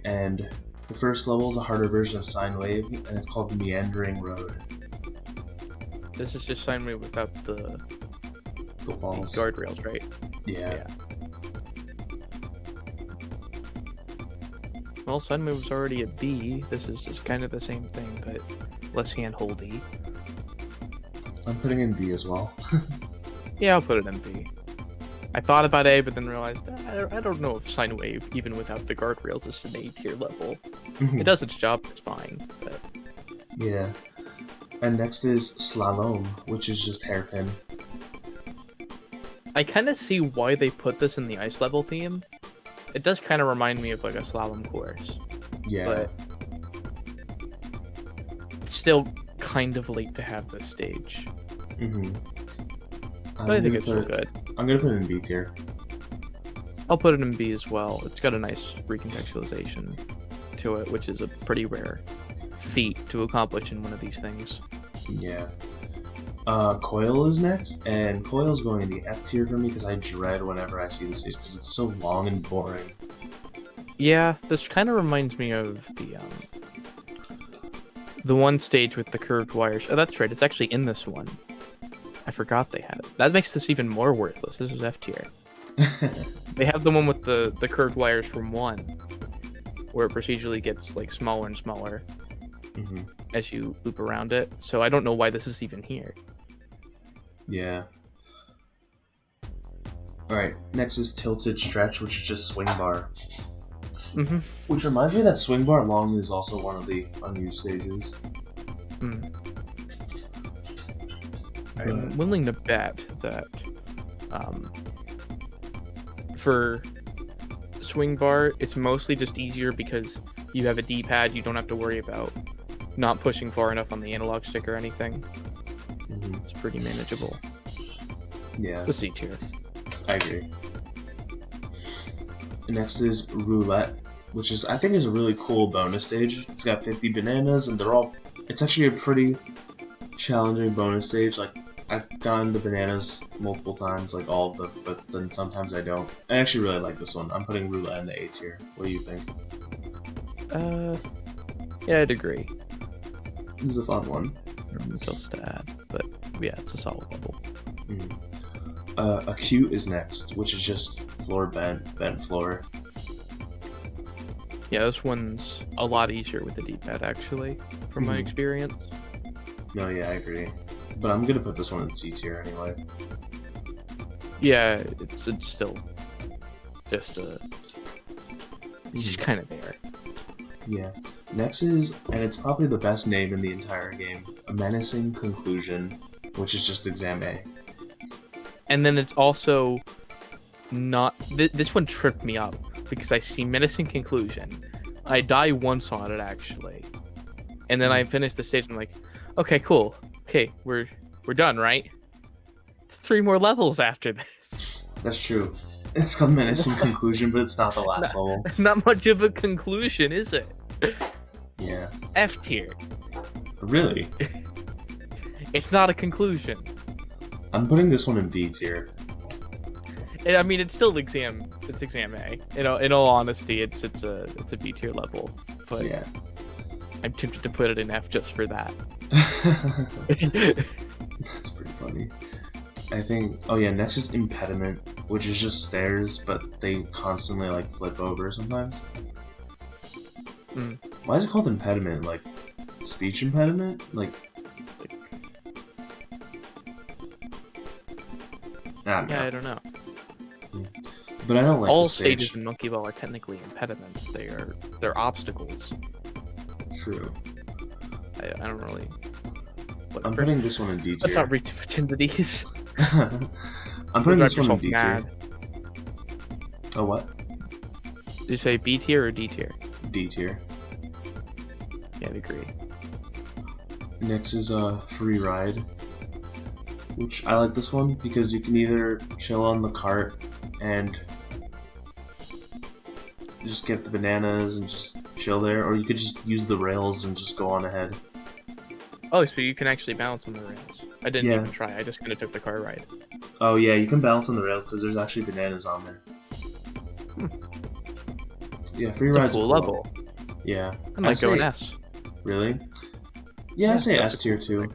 And the first level is a harder version of Sine Wave, and it's called the Meandering Road. This is just Sine Wave without the The walls. Guardrails, right? Yeah. Well, Sun Move's already a B. This is just kind of the same thing, but less handholdy. I'm putting in B as well. Yeah, I'll put it in B. I thought about A, but then realized I don't know if Sine Wave, even without the guardrails, is an A tier level. It does its job, it's fine. But... Yeah. And next is Slalom, which is just hairpin. I kind of see why they put this in the ice level theme. It does kind of remind me of like a slalom course. Yeah. But it's still kind of late to have this stage. But I think it's still good. I'm gonna put it in B tier. I'll put it in B as well. It's got a nice recontextualization to it, which is a pretty rare feat to accomplish in one of these things. Yeah. Coil is next, and Coil's going in the F tier for me because I dread whenever I see this stage because it's so long and boring. Yeah, this kind of reminds me of the one stage with the curved wires. Oh, that's right. It's actually in this one. I forgot they had it. That makes this even more worthless. This is F tier. They have the one with the curved wires from 1, where it procedurally gets like smaller and smaller as you loop around it. So I don't know why this is even here. Yeah. Alright, next is Tilted Stretch, which is just swing bar. Which reminds me that swing bar long is also one of the unused stages. I'm willing to bet that for swing bar, it's mostly just easier because you have a D-pad. You don't have to worry about not pushing far enough on the analog stick or anything. It's pretty manageable. Yeah. It's a C tier. I agree. Next is Roulette, which is I think is a really cool bonus stage. It's got 50 bananas, and it's actually a pretty challenging bonus stage. Like I've gotten the bananas multiple times, like all of them, but then sometimes I don't. I actually really like this one. I'm putting Roulette in the A tier. What do you think? Yeah, I'd agree. This is a fun one. Nothing else to add, but yeah, it's a solid level. Acute is next, which is just floor bent floor. Yeah, this one's a lot easier with the D-pad, actually, from my experience. No, yeah, I agree. But I'm gonna put this one in C tier anyway. Yeah, it's still just it's just kind of there. Yeah. Next is, and it's probably the best name in the entire game, A Menacing Conclusion, which is just Exam A. And then it's also not... This one tripped me up, because I see Menacing Conclusion. I die once on it, actually. And then I finish the stage, and I'm like, okay, cool. Okay, we're done, right? 3 more levels after this. That's true. It's called Menacing Conclusion, but it's not the last level. Not much of a conclusion, is it? Yeah. F tier. Really? It's not a conclusion. I'm putting this one in B tier. I mean, it's still exam. It's exam A. In all honesty, it's a B tier level. But yeah. I'm tempted to put it in F just for that. That's pretty funny. I think. Oh yeah, next is Impediment, which is just stairs, but they constantly like flip over sometimes. Why is it called impediment? Like speech impediment? Like I don't know. But I don't like all the stage. Stages in Monkey Ball are technically impediments. They're obstacles. True. I don't really. Whatever. I'm putting this one in D tier. Let's not read too much into these. I'm putting this one in D tier. Mad. Oh what? Did you say B tier or D tier? D tier. Yeah, I'd agree. Next is Free Ride, which I like this one because you can either chill on the cart and just get the bananas and just chill there, or you could just use the rails and just go on ahead. Oh, so you can actually balance on the rails. I didn't even try. I just kind of took the car ride. Oh yeah, you can balance on the rails because there's actually bananas on there. Yeah, Free Ride's a cool level. Yeah. I might go an S. Really? Yeah, I'd say S tier too.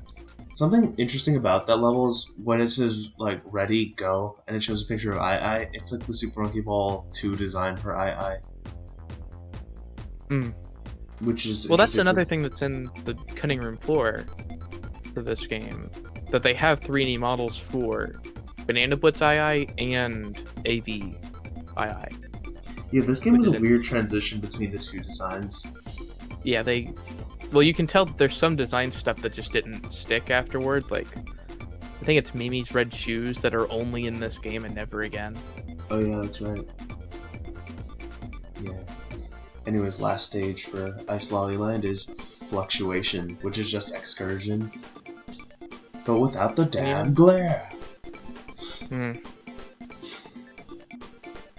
Something interesting about that level is when it says like ready, go, and it shows a picture of I. It's like the Super Monkey Ball 2 design for I. Mm. Which is Well, that's interesting another 'cause- thing that's in the cutting room floor for this game, that they have 3D models for Banana Blitz II and AV II. Yeah, this game which was a is in- weird transition between the two designs. Yeah, well, you can tell that there's some design stuff that just didn't stick afterward. Like, I think it's Mimi's red shoes that are only in this game and never again. Oh yeah, that's right. Yeah. Anyways, last stage for Ice Lolly Land is Fluctuation, which is just Excursion, but without the damn glare. Hmm.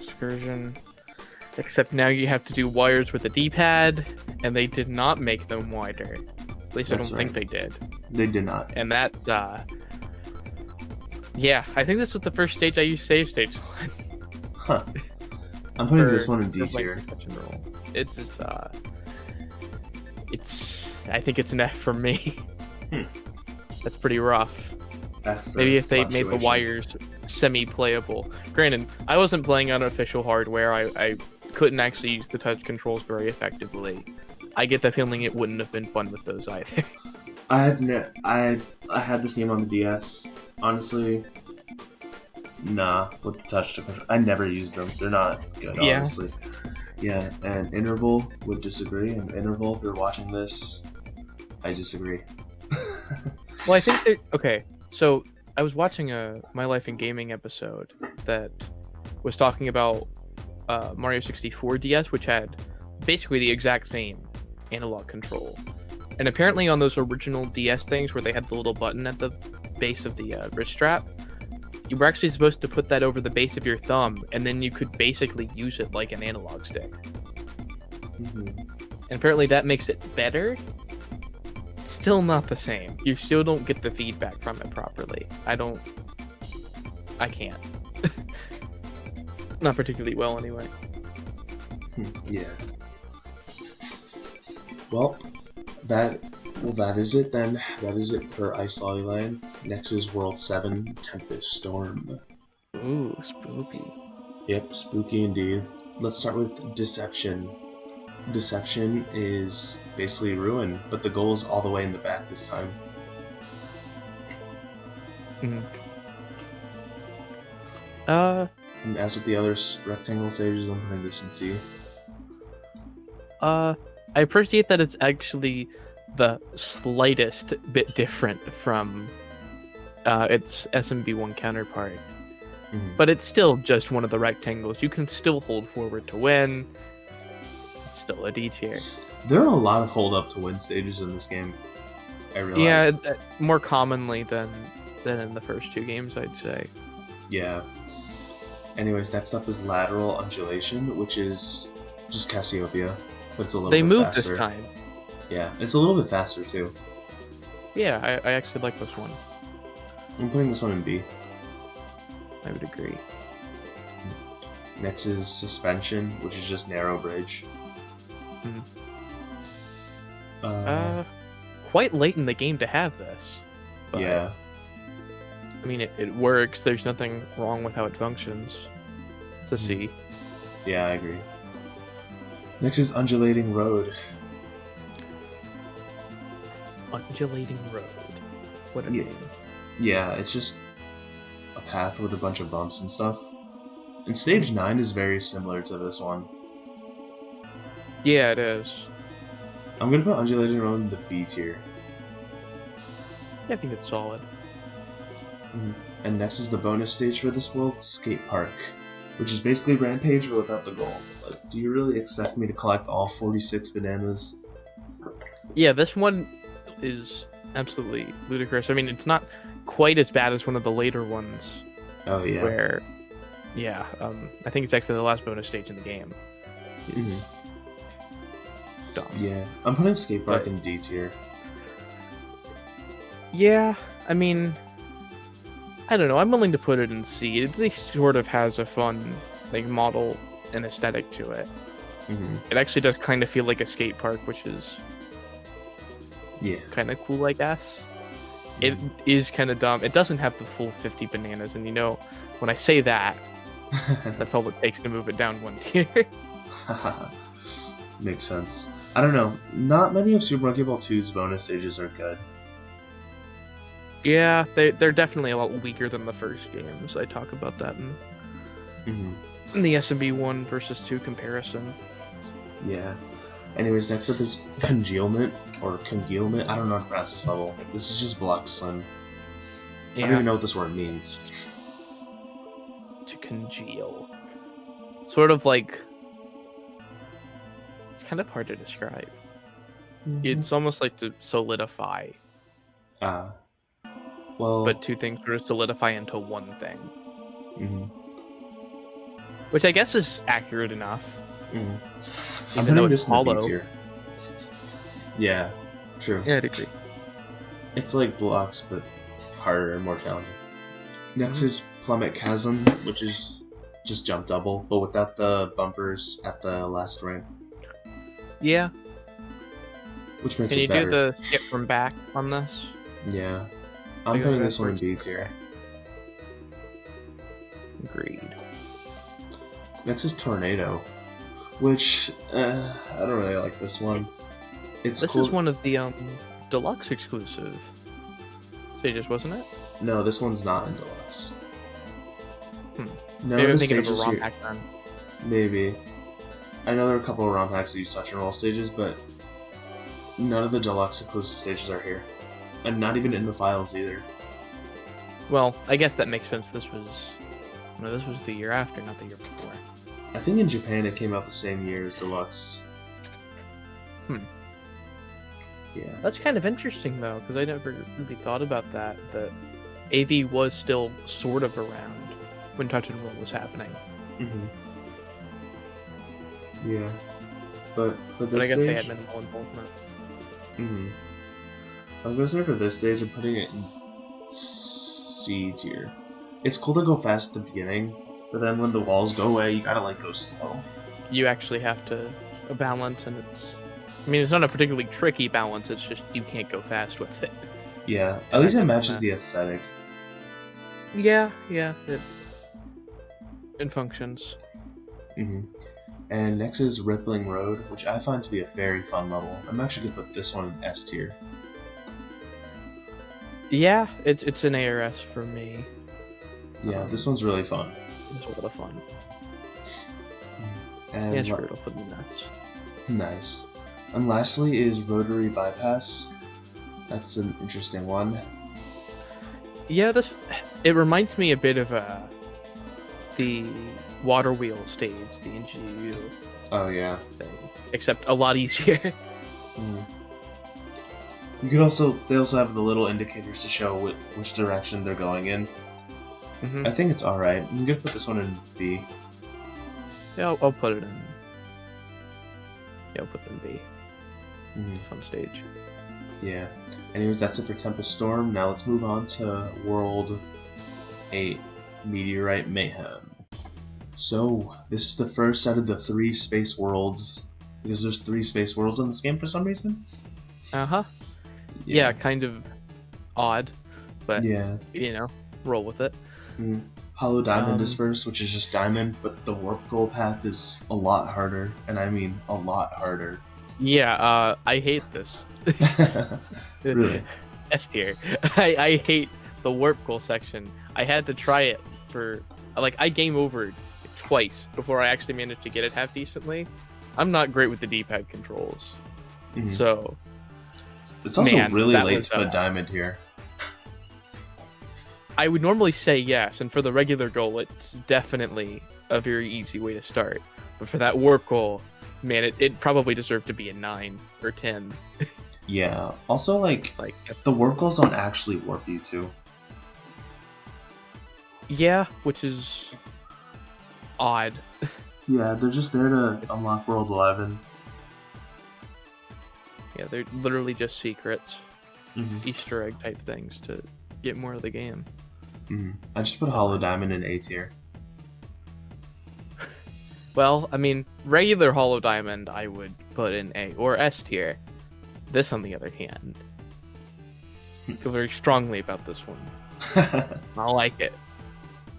Excursion. Except now you have to do wires with a D-pad, and they did not make them wider. At least That's I don't think they did. They did not. And that's, yeah, I think this was the first stage I used save states on. Huh. I'm putting this for- one in D for playing tier. touch and roll. It's just, I think it's an F for me. Hmm. That's pretty rough. F for Maybe if they made the Fluctuation. wires semi-playable. Granted, I wasn't playing on official hardware. I couldn't actually use the touch controls very effectively. I get the feeling it wouldn't have been fun with those either. I had this game on the DS. Honestly, nah. With the touch to control, I never used them. They're not good, Yeah. honestly. Yeah, and Interval would disagree. And Interval, if you're watching this, I disagree. Well, I think that okay. So I was watching a My Life in Gaming episode that was talking about Mario 64 DS, which had basically the exact same analog control. And apparently on those original DS things where they had the little button at the base of the wrist strap, you were actually supposed to put that over the base of your thumb, and then you could basically use it like an analog stick. Mhm. And apparently that makes it better. Still not the same. You still don't get the feedback from it properly. I can't. Not particularly well, anyway. Yeah. Well, that is it then. That is it for Ice Lolly Land. Next is World 7, Tempest Storm. Ooh, spooky. Yep, spooky indeed. Let's start with Deception. Deception is basically ruin, but the goal is all the way in the back this time. Mm. And as with the other rectangle stages, I'm putting this in C. I appreciate that it's actually the slightest bit different from its SMB1 counterpart. Mhm. But it's still just one of the rectangles. You can still hold forward to win. It's still a D tier. There are a lot of hold up to win stages in this game. I realize. Yeah, more commonly than in the first two games, I'd say. Yeah. Anyways, next up is Lateral Undulation, which is just Cassiopeia, but it's a little They bit moved faster. this time. Yeah, it's a little bit faster too. Yeah, I actually like this one. I'm putting this one in B. I would agree. Next is Suspension, which is just Narrow Bridge. Mhm. Quite late in the game to have this. But, yeah. I mean, it works. There's nothing wrong with how it functions. It's a C. Yeah, I agree. Next is Undulating Road. Undulating Road. What a Yeah. name. Yeah, it's just a path with a bunch of bumps and stuff. And Stage 9 is very similar to this one. Yeah, it is. I'm gonna put Undulating Road in the B tier. Yeah, I think it's solid. And next is the bonus stage for this world, Skate Park, which is basically Rampage but without the goal. Like, do you really expect me to collect all 46 bananas? Yeah, this one is absolutely ludicrous. I mean, it's not quite as bad as one of the later ones. Oh yeah. Where, yeah, I think it's actually the last bonus stage in the game. It's dumb. Yeah, I'm putting Skate Park But- in D tier. Yeah, I mean, I don't know. I'm willing to put it in C. It at least sort of has a fun like model and aesthetic to it. It actually does kind of feel like a skate park, which is Yeah. kind of cool, I guess. it is kind of dumb. It doesn't have the full 50 bananas, and when I say that, that's all it takes to move it down one tier. Makes sense. I don't know. Not many of Super Monkey Ball 2's bonus stages are good. Yeah, they're definitely a lot weaker than the first games. I talk about that in the SMB 1 versus 2 comparison. Yeah. Anyways, next up is Congealment, or Congealment. I don't know how to pronounce this level. This is just Block Slim. I don't even know what this word means. To congeal. Sort of like... It's kind of hard to describe. It's almost like to solidify. Well... But two things sort of solidify into one thing. Which I guess is accurate enough. I'm putting this in the B tier. Yeah, true. Yeah, I'd agree. It's like Blocks, but harder and more challenging. Next is Plummet Chasm, which is just jump double, but without the bumpers at the last ring. Yeah. Which makes Can it better. Can you do the skip from back on this? Yeah. I'm putting this one in B tier. Agreed. Next is Tornado, which I don't really like this one. This is one of the Deluxe exclusive stages, wasn't it? No, this one's not in Deluxe. Maybe I'm thinking of a ROM hack then. Maybe. I know there are a couple of ROM hacks that use touch and roll stages, but none of the Deluxe exclusive stages are here. And not even in the files either. Well, I guess that makes sense. This was the year after, not the year before. I think in Japan it came out the same year as Deluxe. Yeah. That's kind of interesting, though, because I never really thought about that. That AV was still sort of around when Touch and Roll was happening. Yeah. But for this But I guess stage... they had minimal involvement. I was going to say for this stage, I'm putting it in C tier. It's cool to go fast at the beginning, but then when the walls go away, you gotta go slow. You actually have to balance, and it's not a particularly tricky balance, it's just you can't go fast with it. Yeah, at least it matches the aesthetic. Yeah, it functions. And next is Rippling Road, which I find to be a very fun level. I'm actually going to put this one in S tier. Yeah, it's an ARS for me. Yeah, this one's really fun. It's a lot of fun. And yeah, sure, it'll put me nuts. Nice. And lastly is Rotary Bypass. That's an interesting one. Yeah, it reminds me a bit of the water wheel stage, the NGU. Oh yeah. Thing, except a lot easier. You could they also have the little indicators to show which direction they're going in. I think it's alright. I'm gonna put this one in B. Yeah, I'll put it in. Yeah, I'll put it in B. It's a fun stage. Yeah. Anyways, that's it for Tempest Storm. Now let's move on to World 8, Meteorite Mayhem. So, this is the first out of the 3 space worlds, because there's 3 space worlds in this game for some reason. Yeah, kind of odd, but yeah, roll with it. Hollow Diamond is first, which is just diamond, but the warp goal path is a lot harder, and I mean a lot harder. Yeah, I hate this. Really? S tier. I hate the warp goal section. I had to try it for I game overed twice before I actually managed to get it half decently. I'm not great with the D-pad controls, so it's also really late to put diamond here. I would normally say yes, and for the regular goal, it's definitely a very easy way to start. But for that warp goal, man, it probably deserved to be a 9 or 10. Yeah. Also, the warp goals don't actually warp you too. Yeah, which is odd. Yeah, they're just there to unlock World 11. Yeah, they're literally just secrets, Easter egg type things to get more of the game. I just put Hollow Diamond in A tier. Well, I mean, regular Hollow Diamond I would put in A or S tier. This, on the other hand, feel very strongly about this one. I like it.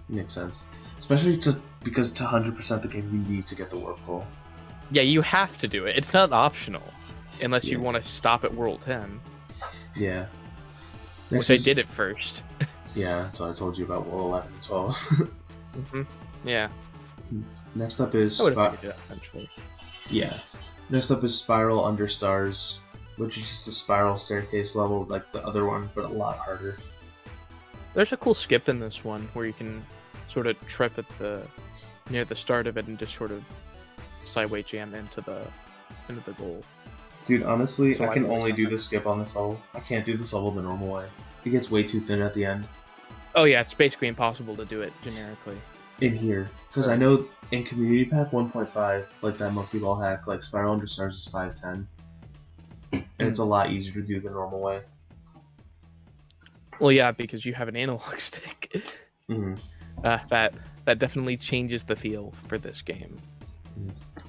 Makes sense. Especially because to 100% the game, you need to get the warp hole. Yeah, you have to do it. It's not optional, unless you Yeah. want to stop at World 10. Yeah. Which I did it first. Yeah, so I told you about World 11 and 12. Mm-hmm. Yeah. Next up is I would have figured it out eventually. Yeah. Next up is Spiral Under Stars, which is just a spiral staircase level like the other one, but a lot harder. There's a cool skip in this one where you can sort of trip at near the start of it and just sort of sideway jam into the goal. Dude, honestly, So I can really only like do that. the skip on this level. I can't do this level the normal way. It gets way too thin at the end. Oh yeah, it's basically impossible to do it generically. In here. Because I know in Community Pack 1.5, like that Monkey Ball hack, like Spiral Under Stars is 510. And it's a lot easier to do the normal way. Well, yeah, because you have an analog stick. Mm-hmm. That definitely changes the feel for this game.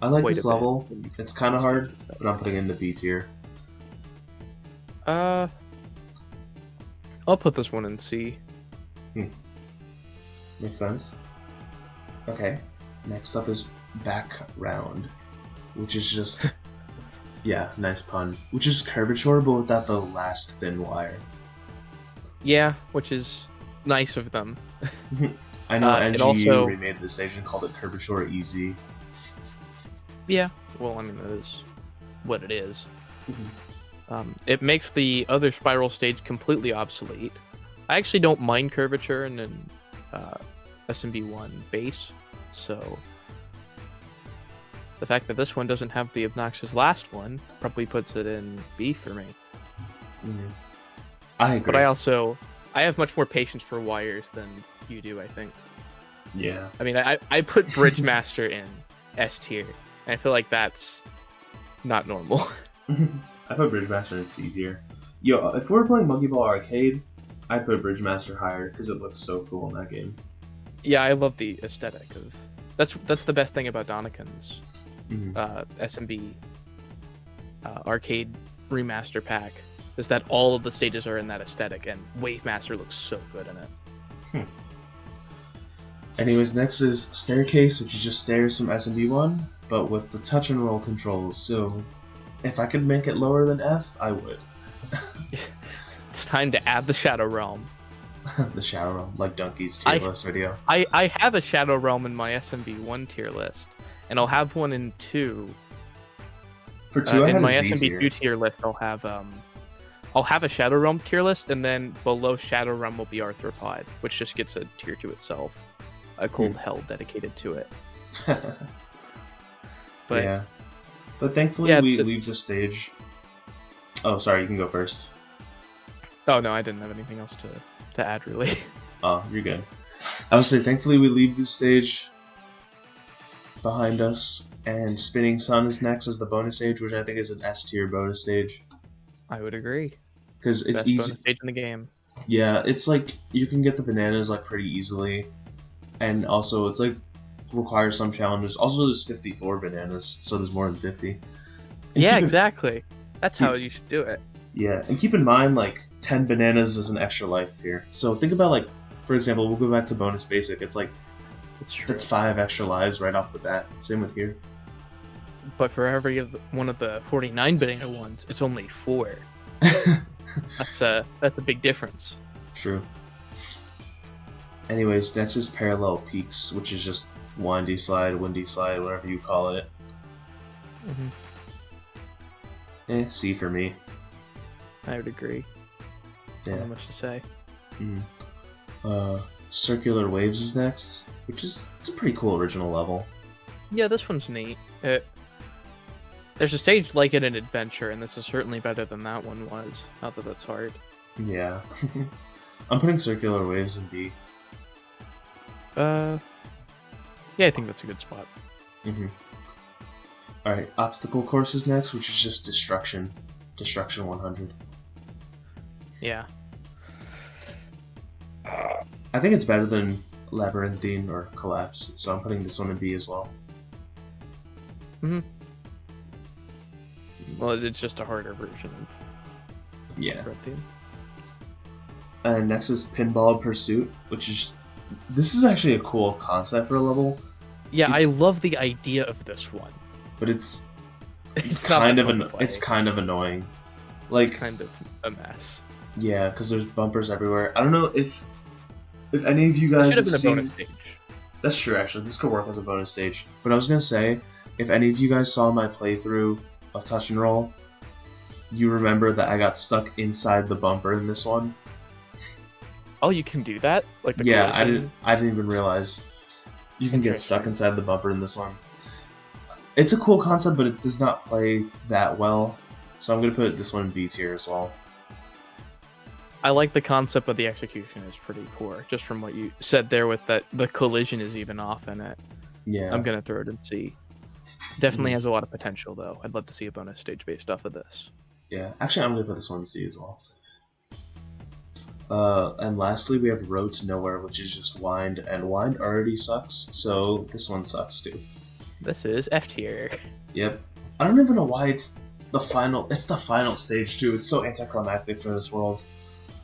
I like Quite this a bit. level. It's kind of hard, but I'm putting it in the B tier. I'll put this one in C. Makes sense. Okay. Next up is Background, which is just yeah, nice pun. Which is curvature, but without the last thin wire. Yeah, which is nice of them. I know it NGU also- remade the stage and called it Curvature Easy. Yeah, well, I mean, that is what it is. It makes the other spiral stage completely obsolete. I actually don't mind curvature in an SMB1 base, so the fact that this one doesn't have the obnoxious last one probably puts it in B for me. I agree. But I have much more patience for wires than you do, I think. Yeah. I mean, I put Bridge Master in S tier, and I feel like that's not normal. I put Bridgemaster in C tier. Yo, if we were playing Monkey Ball Arcade, I'd put Bridgemaster higher because it looks so cool in that game. Yeah, I love the aesthetic of. That's the best thing about Donikin's SMB arcade remaster pack is that all of the stages are in that aesthetic, and Wave Master looks so good in it. Anyways, next is Staircase, which is just stairs from SMB1, but with the touch and roll controls. So, if I could make it lower than F, I would. It's time to add the Shadow Realm. The Shadow Realm, like Donkey's tier list video. I have a Shadow Realm in my SMB1 tier list, and I'll have one in 2. For 2, I in have my a Z SMB2 tier. tier list, I'll have a Shadow Realm tier list, and then below Shadow Realm will be Arthropod, which just gets a tier to itself. A cold hell dedicated to it. But yeah. But thankfully, yeah, we leave the stage. Oh, sorry, you can go first. Oh no, I didn't have anything else to add really. Oh, you're good. I would say, thankfully, we leave the stage behind us, and Spinning Sun is next as the bonus stage, which I think is an S tier bonus stage. I would agree. Because it's Best easy. bonus stage in the game. Yeah, it's like you can get the bananas like pretty easily, and also it's like requires some challenges. Also, there's 54 bananas, so there's more than 50. And Yeah, keep in- exactly. That's how you should do it. Yeah, and keep in mind, like, 10 bananas is an extra life here. So think about, like, for example, we'll go back to bonus basic. It's like, It's true. that's 5 extra lives right off the bat. Same with here. But for every one of the 49 banana ones, it's only 4. That's a big difference. True. Anyways, next is Parallel Peaks, which is just windy slide, whatever you call it. C for me. I would agree. Yeah. Not much to say. Circular Waves is next, which is it's a pretty cool original level. Yeah, this one's neat. There's a stage like it in Adventure, and this is certainly better than that one was. Not that that's hard. Yeah. I'm putting Circular Waves in B. Yeah, I think that's a good spot. Alright, Obstacle Course is next, which is just Destruction. Destruction 100. Yeah. I think it's better than Labyrinthine or Collapse, so I'm putting this one in B as well. Well, it's just a harder version of Yeah. Labyrinthine. And next is Pinball Pursuit, which is this is actually a cool concept for a level. Yeah, I It's love the idea of this one. but it's It's not kind that of fun to play. it's kind of annoying. It's Like kind of a mess. yeah, because there's bumpers everywhere. I don't know if any of you It guys should have have been a seen. bonus stage. That's true, actually. This could work as a bonus stage. But I was gonna say, if any of you guys saw my playthrough of Touch and Roll, you remember that I got stuck inside the bumper in this one. Oh, you can do that? Like the Yeah, collision? I didn't even realize you can get stuck Interesting. inside the bumper in this one. It's a cool concept, but it does not play that well. So I'm gonna put this one in B tier as well. I like the concept, but the execution is pretty poor. Just from what you said there, with that the collision is even off in it. Yeah. I'm gonna throw it in C. Definitely has a lot of potential, though. I'd love to see a bonus stage based off of this. Yeah. Actually, I'm gonna put this one in C as well. And lastly, we have Road to Nowhere, which is just Wind, and Wind already sucks, so this one sucks too. This is F tier. Yep. I don't even know why it's the final. It's the final stage too. It's so anticlimactic for this world.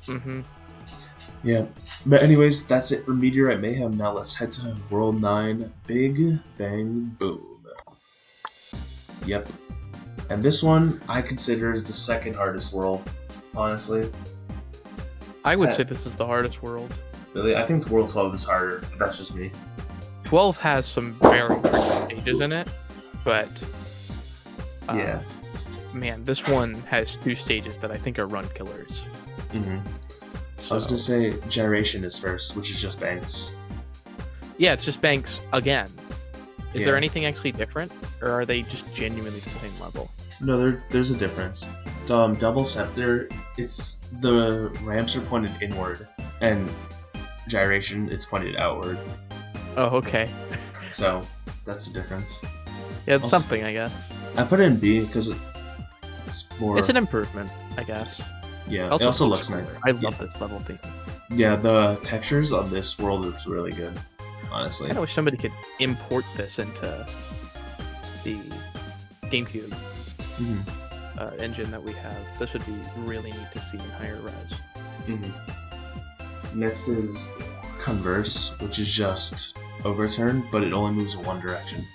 Mm-hmm. Yeah. But anyways, that's it for Meteorite Mayhem. Now let's head to World 9, Big Bang Boom. Yep. And this one I consider is the second hardest world, honestly. I would say this is the hardest world. Really, I think World 12 is harder, but that's just me. 12 has some very tricky stages in it, but Yeah. man, this one has 2 stages that I think are run killers. Mm-hmm. So, I was gonna say Gyration is first, which is just banks. yeah, it's just banks again. Is Yeah. there anything actually different, or are they just genuinely the same level? No, there's a difference. Double Scepter, it's the ramps are pointed inward, and Gyration, it's pointed outward. Oh, okay. So that's the difference. Yeah, it's Also- something, I guess. I put it in B because it's more. It's an improvement, I guess. Yeah. It also looks nice. cooler. I love this level theme. Yeah, the textures on this world is really good. Honestly. I wish somebody could import this into the GameCube hmm engine that we have. This would be really neat to see in higher res. Next is Converse, which is just overturn, but it only moves in one direction.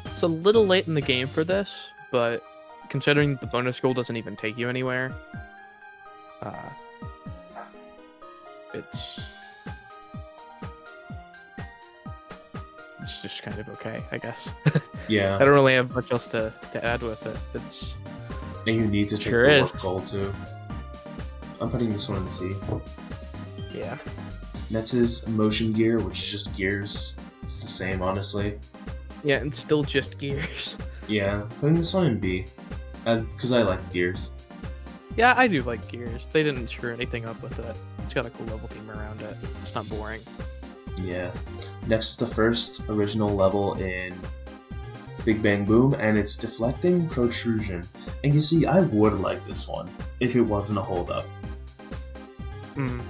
It's a little late in the game for this, but considering the bonus scroll doesn't even take you anywhere, it's just kind of okay, I guess. Yeah. I don't really have much else to add with it. It's And you need to take Sure the is. warp goal too. I'm putting this one in C. yeah. Next is Motion Gear, which is just gears. It's the same, honestly. Yeah, and still just gears. Yeah, putting this one in B. Because I like the gears. Yeah, I do like gears. They didn't screw anything up with it. It's got a cool level theme around it. It's not boring. Yeah. Next is the first original level in Big Bang Boom, and it's Deflecting Protrusion. And you see, I would like this one if it wasn't a hold up. Mm.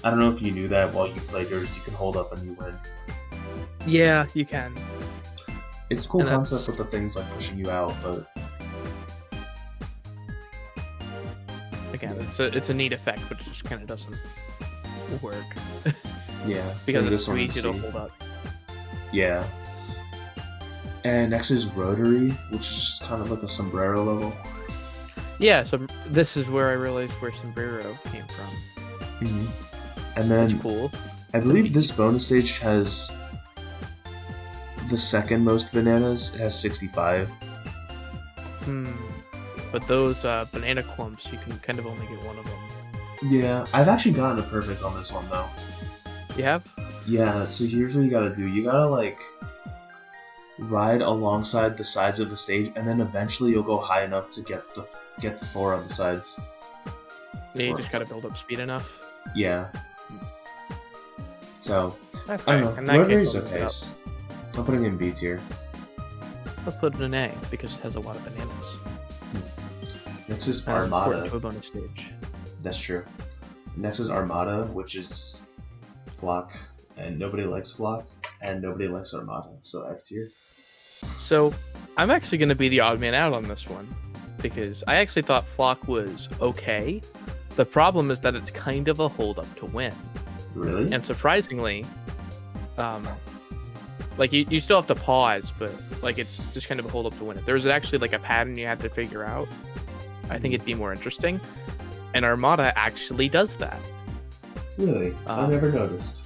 I don't know if you knew that while you played yours, you can hold up and you win. Yeah, you can. It's a cool And that's- concept with the things like pushing you out, but Again, Yeah. it's a neat effect, but it just kind of doesn't work yeah. because putting it's this one too in easy to C. hold up. Yeah. And next is Rotary, which is just kind of like a sombrero level. Yeah, so this is where I realized where Sombrero came from. And That's then cool. I believe this bonus stage has the second most bananas. It has 65. But those banana clumps, you can kind of only get one of them. Yeah, I've actually gotten a perfect on this one though. You have? Yeah, so here's what you gotta do. You gotta like ride alongside the sides of the stage, and then eventually you'll go high enough to get the floor on the sides. Yeah, you just gotta build up speed enough. Yeah. So That's I fine. don't In know. that Rotary's case, I'll move it okay. up. I'm putting it in B tier. Let's put it in A because it has a lot of bananas. Next is As important Armada. to a bonus stage. That's true. Next is Armada, which is Flock, and nobody likes Flock, and nobody likes Armada, so F tier. So I'm actually going to be the odd man out on this one because I actually thought Flock was okay, The problem is that it's kind of a hold up to win. Really? And surprisingly, like you still have to pause, but like it's just kind of a hold up to win. If there's actually like a pattern you had to figure out, I think it'd be more interesting. And Armada actually does that. Really? I never noticed.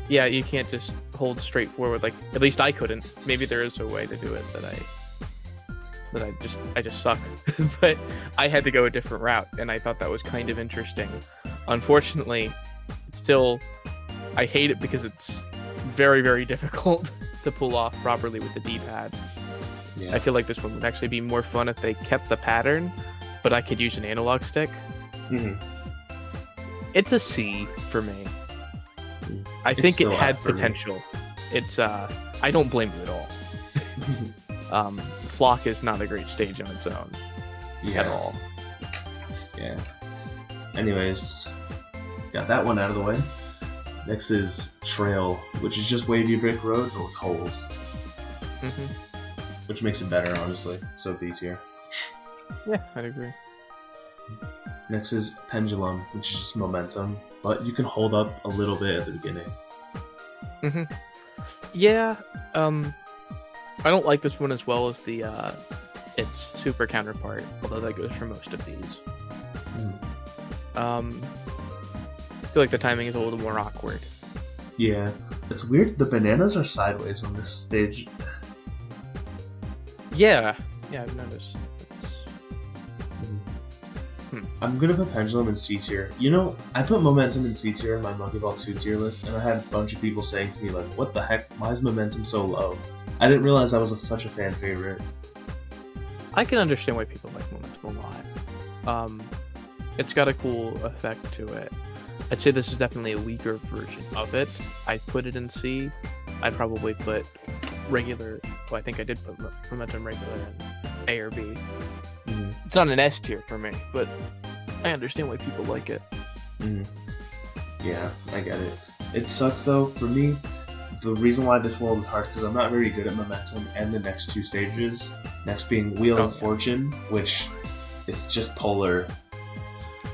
Yeah, you can't just hold straight forward. Like at least I couldn't. Maybe there is a way to do it that I just suck. But I had to go a different route, and I thought that was kind of interesting. Unfortunately, it's still I hate it because it's very, very difficult to pull off properly with the D-pad. Yeah. I feel like this one would actually be more fun if they kept the pattern, but I could use an analog stick. Mm-hmm. It's a C for me. I It's think it still had F for me. potential. It's I don't blame you at all. Flock is not a great stage on its own at all. Yeah. Anyways, got that one out of the way. Next is Trail, which is just wavy brick road but with holes. Mm-hmm. Which makes it better, honestly. So B tier. Yeah, I'd agree. Next is Pendulum, which is just momentum, but you can hold up a little bit at the beginning. Mm-hmm. Yeah, I don't like this one as well as the its super counterpart, although that goes for most of these. I feel like the timing is a little more awkward. Yeah, it's weird. The bananas are sideways on this stage. Yeah, I've noticed. I'm gonna put Pendulum in C tier. You know, I put Momentum in C tier in my Monkey Ball 2 tier list, and I had a bunch of people saying to me, like, what the heck? Why is Momentum so low? I didn't realize that was such a fan favorite. I can understand why people like Momentum a lot. It's got a cool effect to it. I'd say this is definitely a weaker version of it. I put it in C. I'd probably put regular. Well, I think I did put Momentum regular in A or B. Mm-hmm. It's not an S tier for me, but I understand why people like it. Mm-hmm. Yeah, I get it. It sucks though for me. The reason why this world is hard because I'm not very good at Momentum and the next two stages. Next being Wheel of Fortune, which is just polar.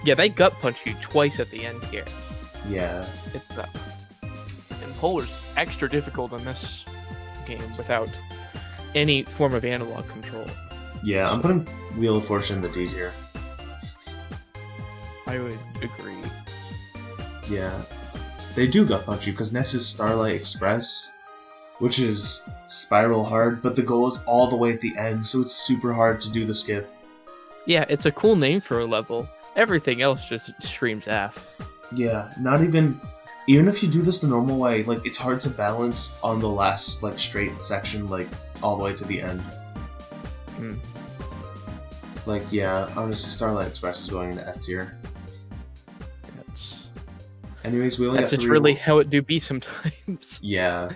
Yeah, they gut punch you twice at the end here. Yeah. It's and Polar's extra difficult in this game without any form of analog control. Yeah, I'm putting Wheel of Fortune in the D tier. I would agree. Yeah. They do gut punch you, because next is Starlight Express, which is spiral hard, but the goal is all the way at the end, so it's super hard to do the skip. Yeah, it's a cool name for a level. Everything else just screams F. Yeah, not even if you do this the normal way, like, it's hard to balance on the last, like, straight section, like, all the way to the end. Like, yeah, honestly, Starlight Express is going into F tier. Anyways, we only got That's just three really more. how it do be sometimes. Yeah.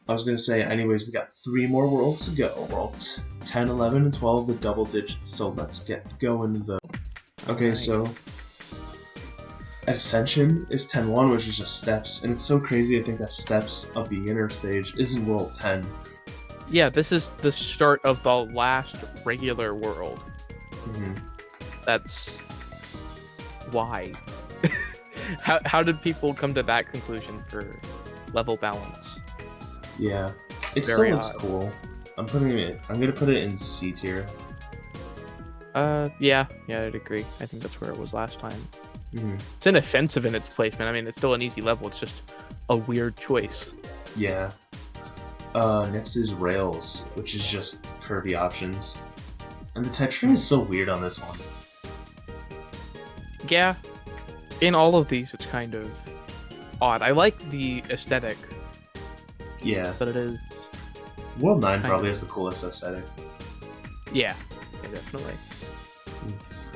I was gonna say, anyways, we got 3 more worlds to go. World 10, 11, and 12, the double digits. So let's get going to the... Okay, so... Ascension is 10-1, which is just steps. And it's so crazy to think that steps, a beginner stage, is in World 10. Yeah, this is the start of the last regular world. Mm-hmm. That's... why? How did people come to that conclusion for level balance? Yeah. It Very still looks odd. cool. I'm gonna put it in C tier. Yeah, I'd agree. I think that's where it was last time. Mm-hmm. It's inoffensive in its placement. I mean, it's still an easy level. It's just a weird choice. Yeah. Next is Rails, which is just curvy options. And the texturing is so weird on this one. Yeah. In all of these, it's kind of odd. I like the aesthetic, Yeah. but it is... World 9 Kind probably of. has the coolest aesthetic. Yeah, definitely.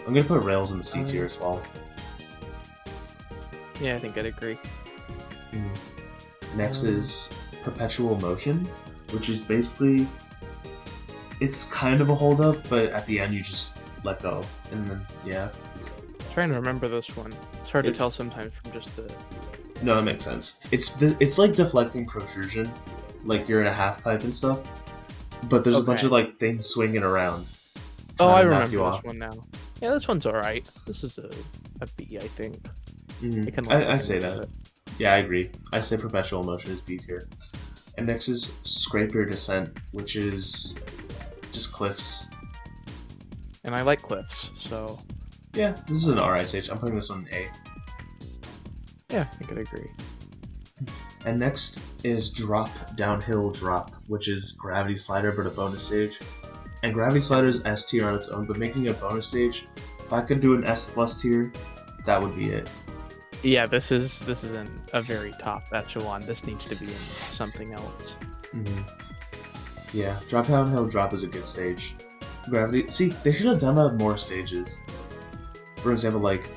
I'm gonna put Rails in the C tier as well. Yeah, I think I'd agree. Next is Perpetual Motion, which is basically... It's kind of a hold up, but at the end you just let go. And then, yeah. Trying to remember this one. It's hard to tell sometimes from just the... No, that makes sense. It's like deflecting protrusion, like you're in a half pipe and stuff. But there's a bunch Okay. of like things swinging around. Oh, trying I to knock remember you this off. one now. Yeah, this one's alright. This is a B, I think. I say that. Yeah, I agree. I say Perpetual Motion is B tier. And next is Scraper Descent, which is just cliffs. And I like cliffs, so... Yeah, this is an alright stage. I'm putting this one in A. Yeah, I could agree. And next is Drop Downhill Drop, which is Gravity Slider but a bonus stage. And Gravity Slider is S tier on its own, but making a bonus stage, if I could do an S plus tier, that would be it. Yeah, this is in a very top echelon. This needs to be in something else. Yeah, Drop Downhill Drop is a good stage. Gravity, see, they should have done that with more stages. For example, like,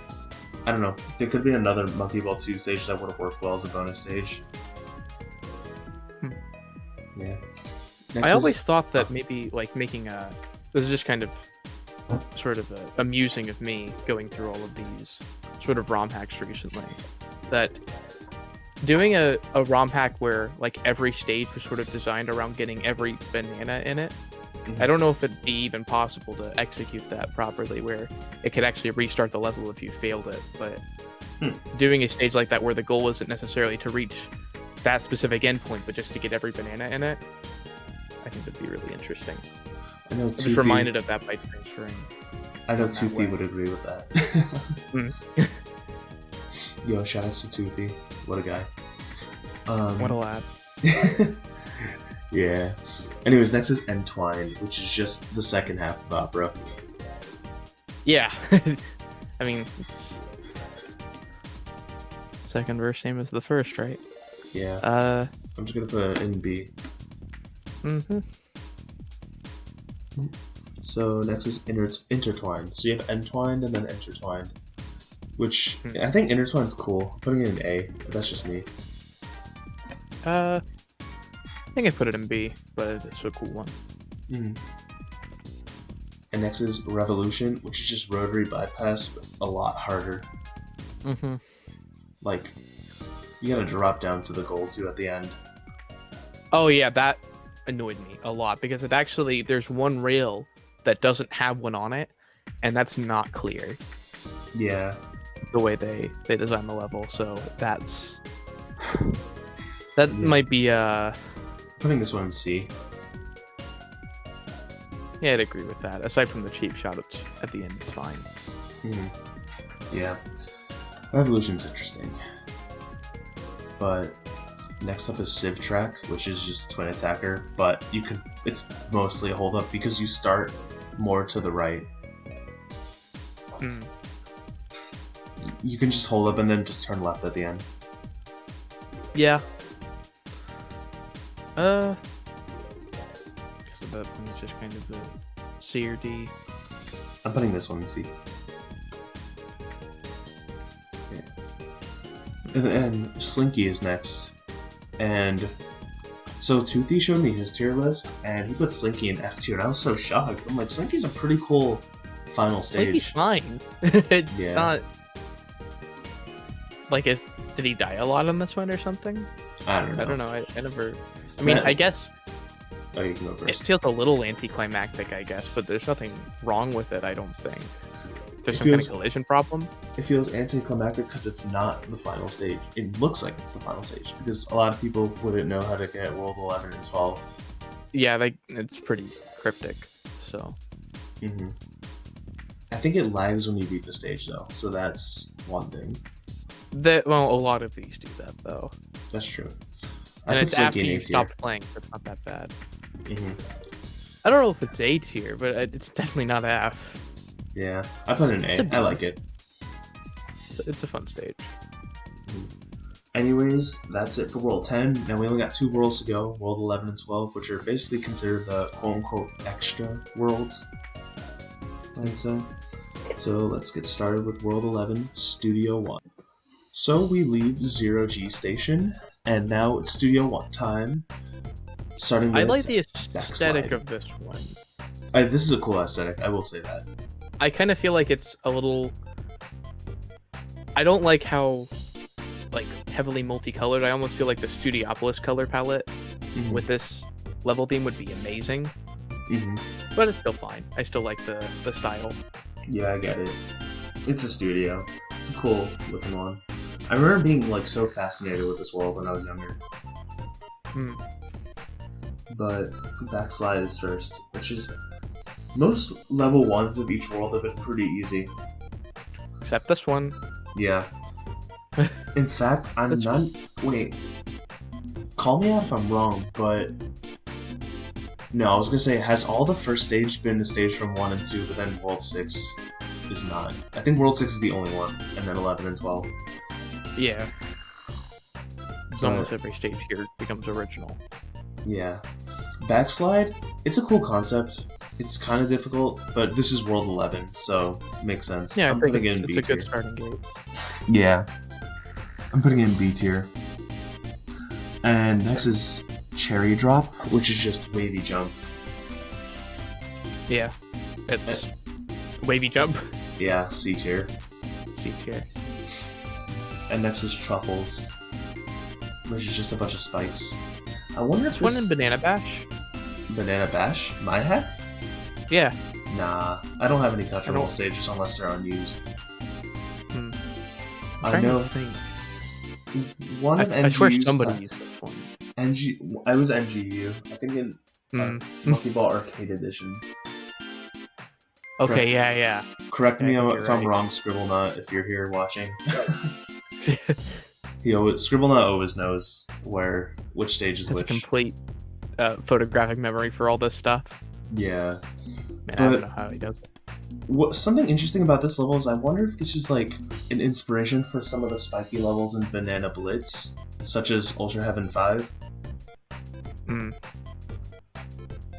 I don't know, there could be another Monkey Ball 2 stage that would have worked well as a bonus stage. Yeah. I always thought that maybe, like, making a... This is just kind of sort of amusing of me going through all of these sort of ROM hacks recently. That doing a ROM hack where, like, every stage was sort of designed around getting every banana in it, I don't know if it'd be even possible to execute that properly, where it could actually restart the level if you failed it. But doing a stage like that where the goal isn't necessarily to reach that specific endpoint, but just to get every banana in it, I think that'd be really interesting. I know. I'm just reminded of that by transferring. I know Toothy would agree with that. Yo, shout out to Toothy. What a guy. What a lad. Yeah. Anyways, next is Entwine, which is just the second half of Opera. Yeah. I mean, it's... second verse same as the first, right? Yeah. I'm just gonna put it in B. So next is Intertwined. So you have Entwined and then Intertwined, which I think Intertwine's cool. I'm putting it in A, but that's just me. I think I put it in B, but it's a cool one. And next is Revolution, which is just rotary bypass, but a lot harder. Like, you gotta drop down to the goal too at the end. Oh yeah, that annoyed me a lot because it actually, there's one rail that doesn't have one on it, and that's not clear. Yeah. The way they design the level, so that's... That might be Putting this one in C. Yeah, I'd agree with that. Aside from the cheap shot at the end, it's fine. Yeah. Revolution's interesting. But next up is Civ Track, which is just Twin Attacker, but it's mostly a hold up because you start more to the right. You can just hold up and then just turn left at the end. Yeah. I guess that one's just kind of the C or D. I'm putting this one in C. Yeah. And Slinky is next. And so Toothy showed me his tier list, and he put Slinky in F tier, and I was so shocked. I'm like, Slinky's a pretty cool final stage. Slinky's fine. It's not... Like, did he die a lot on this one or something? I don't know. I don't know. I never... I mean, I guess... Oh, you can go first. It feels a little anticlimactic, I guess, but there's nothing wrong with it, I don't think. There's some kind of collision problem. It feels anticlimactic because it's not the final stage. It looks like it's the final stage because a lot of people wouldn't know how to get World 11 and 12. Yeah, it's pretty cryptic, so... I think it lags when you beat the stage, though, so that's one thing. Well, a lot of these do that, though. That's true. And it's after you stopped playing, so it's not that bad. I don't know if it's A tier, but it's definitely not F. Yeah, I put it in A. I like it. It's a fun stage. Anyways, that's it for World 10. Now we only got 2 worlds to go, World 11 and 12, which are basically considered the quote-unquote extra worlds. I'd say. So let's get started with World 11, Studio 1. So we leave 0G Station, and now it's Studio 1 time. Starting with I like the aesthetic of this one. This is a cool aesthetic, I will say that. I kind of feel like it's a little... I don't like how heavily multicolored. I almost feel like the Studiopolis color palette with this level theme would be amazing. But it's still fine. I still like the style. Yeah, I get it. It's a studio. It's a cool looking one. I remember being like so fascinated with this world when I was younger. Hmm. But backslide is first, which is most level ones of each world have been pretty easy. Except this one. Yeah. In fact, I'm That's- not. Wait. Call me out if I'm wrong, but no, I was gonna say, has all the first stage been the stage from 1 and 2, but then World 6 is not. I think World 6 is the only one, and then 11 and 12. Yeah. Because almost every stage here becomes original. Yeah. Backslide, it's a cool concept. It's kind of difficult, but this is World 11, so makes sense. Yeah, I I'm think putting it in it's B a good tier. starting gate. Yeah. I'm putting it in B tier. And next is Cherry Drop, which is just wavy jump. Yeah. It's wavy jump. Yeah, C tier. C tier. And next is Truffles, which is just a bunch of spikes. I wonder if This one this in Banana Bash? Banana Bash, my hat? Yeah. Nah, I don't have any touch I and roll don't- stages unless they're unused. Hmm. I Trying to know think. one of I swear NGU's somebody packs- used this one. I was NGU. I think in Hmm. Monkey Ball Arcade Edition. Okay, yeah. Correct me I think if you're I'm right. wrong, Scribblenut, if you're here watching. Scribblenut always knows which stage is Has a which. complete photographic memory for all this stuff. Yeah. Man, I don't But- know how he does it. Something interesting about this level is I wonder if this is like an inspiration for some of the spiky levels in Banana Blitz, such as Ultra Heaven 5. Hmm.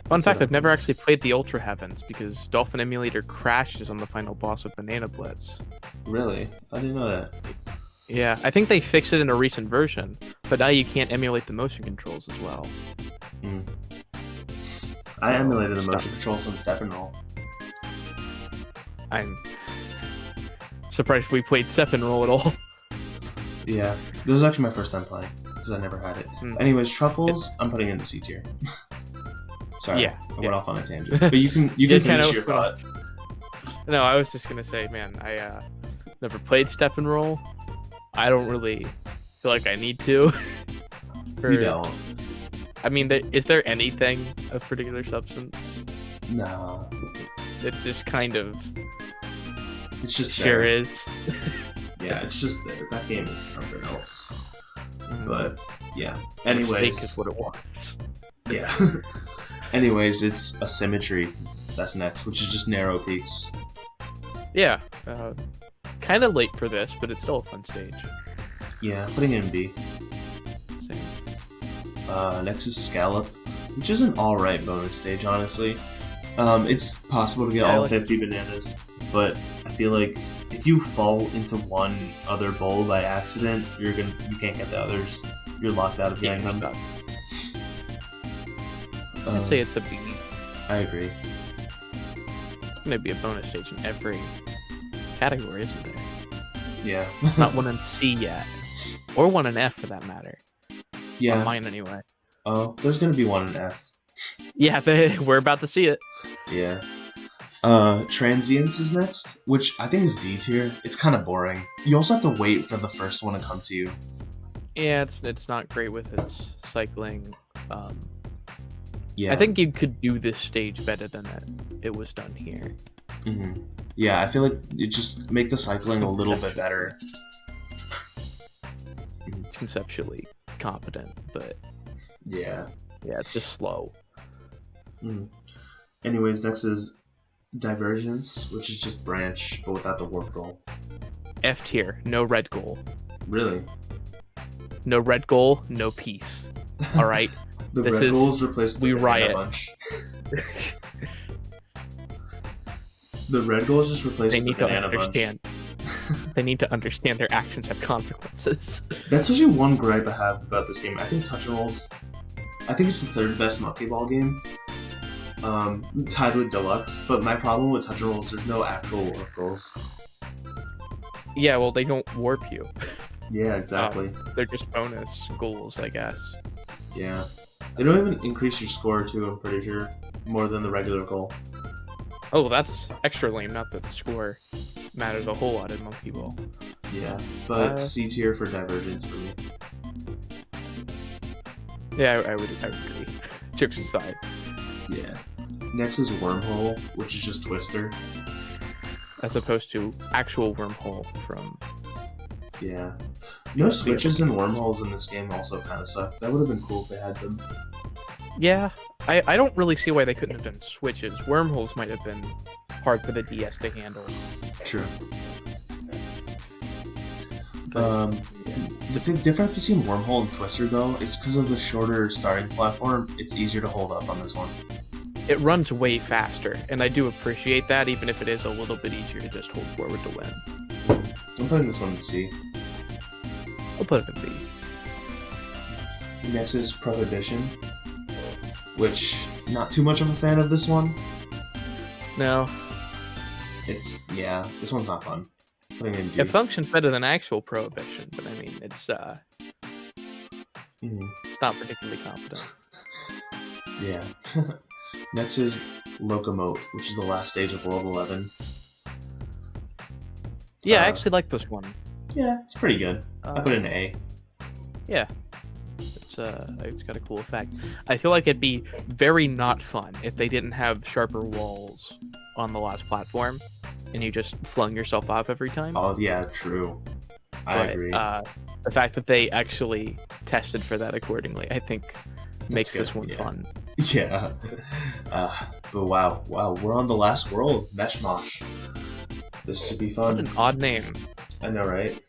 Fun fact, I've never actually played the Ultra Heavens because Dolphin Emulator crashes on the final boss of Banana Blitz. Really? I didn't know that. Yeah, I think they fixed it in a recent version, but now you can't emulate the motion controls as well. I So, emulated the stuff. motion controls in Step and Roll. I'm surprised we played Step and Roll at all. Yeah, this was actually my first time playing because I never had it. Hmm. Anyways, Truffles, I'm putting in the C tier. Sorry, Yeah, I yeah. went off on a tangent, but you can Yeah, finish kinda your went thought. No, I was just gonna say, man, I never played Step and Roll. I don't really feel like I need to. You don't. I mean, is there anything of particular substance? Nah, It's just kind of it's just sure there. is. Yeah, it's just there. That game is something else. Mhm. But yeah. Mistake Anyways, is what it was. yeah. Anyways, it's Asymmetry. That's next, which is just narrow peaks. Yeah, kind of late for this, but it's still a fun stage. Yeah, putting it in B. Same. Next is Scallop, which is an alright bonus stage, honestly. It's possible to get Yeah, I all like 50 bananas, but I feel like if you fall into one other bowl by accident, you can't get the others. You're locked out of Yeah, getting them. I'd say it's a B. I agree. Gonna be a bonus stage in every category, isn't there? Yeah. Not one in C yet, or one in F for that matter. Yeah. On mine anyway. Oh, there's gonna be one in F. Yeah, we're about to see it. Yeah. Transience is next, which I think is D tier. It's kind of boring. You also have to wait for the first one to come to you. Yeah, it's not great with its cycling. Yeah. I think you could do this stage better than it was done here. hmm Yeah, I feel like it just make the cycling a little bit better. Conceptually competent, but Yeah. yeah, it's just slow. Mhm. Anyways, next is Divergence, which is just branch, but without the warp goal. F tier, no red goal. Really? No red goal, no peace. All right. The This red is- goal is replaced with we the banana riot. bunch. The red goal is just replaced They with need the to banana understand. bunch. They need to understand their actions have consequences. That's actually one gripe I have about this game. I think Touch and Rolls, I think it's the third best Monkey Ball game, tied with Deluxe. But my problem with Touch and Rolls, there's no actual warp goals. Yeah, well, they don't warp you. Yeah, exactly. They're just bonus goals, I guess. Yeah, they don't even increase your score too. I'm pretty sure more than the regular goal. Oh, that's extra lame. Not that the score matters a whole lot in Monkey Ball. Yeah, but C tier for Divergence for me. Yeah, I would agree. Chips aside. Yeah. Next is Wormhole, which is just Twister. As opposed to actual Wormhole from... Yeah. No switches and wormholes in this game also kind of suck. That would have been cool if they had them. Yeah, I don't really see why they couldn't have done switches. Wormholes might have been hard for the DS to handle. True. Yeah. The difference between Wormhole and Twister, though, is because of the shorter starting platform, it's easier to hold up on this one. It runs way faster, and I do appreciate that, even if it is a little bit easier to just hold forward to win. I'm putting this one in C. I'll put it in B. Next is Prohibition, which, not too much of a fan of this one. No. Yeah, this one's not fun. Putting it in D. It functions better than actual Prohibition, but I mean, it's not particularly competent. Yeah. Next is Locomote, which is the last stage of World 11. Yeah, I actually like this one. Yeah, it's pretty good. I put it in A. Yeah. It's got a cool effect. I feel like it'd be very not fun if they didn't have sharper walls on the last platform, and you just flung yourself off every time. Oh, yeah, true. I agree. The fact that they actually tested for that accordingly, I think, makes this one fun. Yeah. But wow, we're on the last world, Meshmosh. This should be fun. What an odd name. I know, right?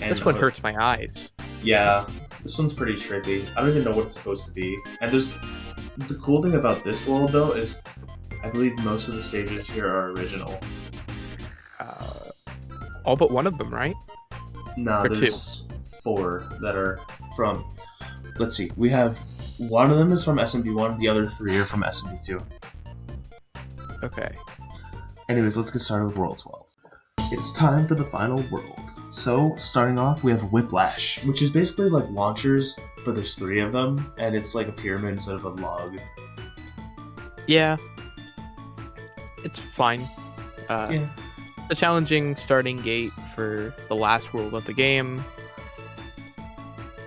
And this one hurts my eyes. Yeah, this one's pretty trippy. I don't even know what it's supposed to be. And the cool thing about this world, though, is I believe most of the stages here are original. All but one of them, right? Nah, Or there's 4 that are from... Let's see, we have... One of them is from SMB1, the other 3 are from SMB2. Okay. Anyways, let's get started with World 12. It's time for the final world. So, starting off, we have Whiplash, which is basically like launchers, but there's 3 of them, and it's like a pyramid instead of a log. Yeah. It's fine. Yeah. A challenging starting gate for the last world of the game.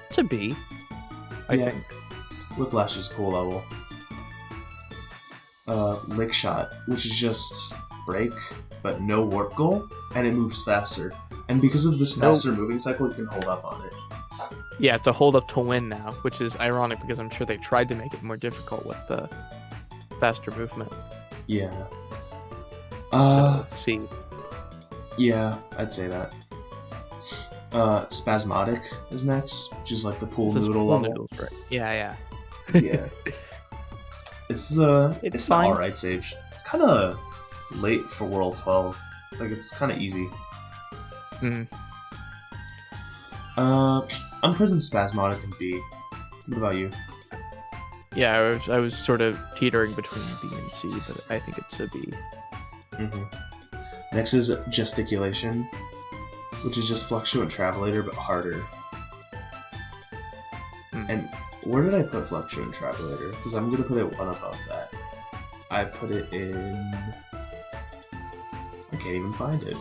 It's a B, I think. Whiplash is a cool level. Lick Shot, which is just break, but no warp goal, and it moves faster. And because of this faster moving cycle, you can hold up on it. Yeah, it's a hold up to win now, which is ironic because I'm sure they tried to make it more difficult with the faster movement. Yeah. C. Yeah, I'd say that. Spasmodic is next, which is like the pool noodle level. Noodles, right? Yeah. Yeah. It's an fine. alright stage. It's kind of late for World 12. Like, it's kind of easy. I'm putting Spasmodic in B. What about you? Yeah, I was sort of teetering between B and C, but I think it's a B. Next is Gesticulation, which is just Fluctuant Travelator, but harder. And where did I put Fluctuant Travelator? Because I'm going to put it one above that. I put it in... I can't even find it.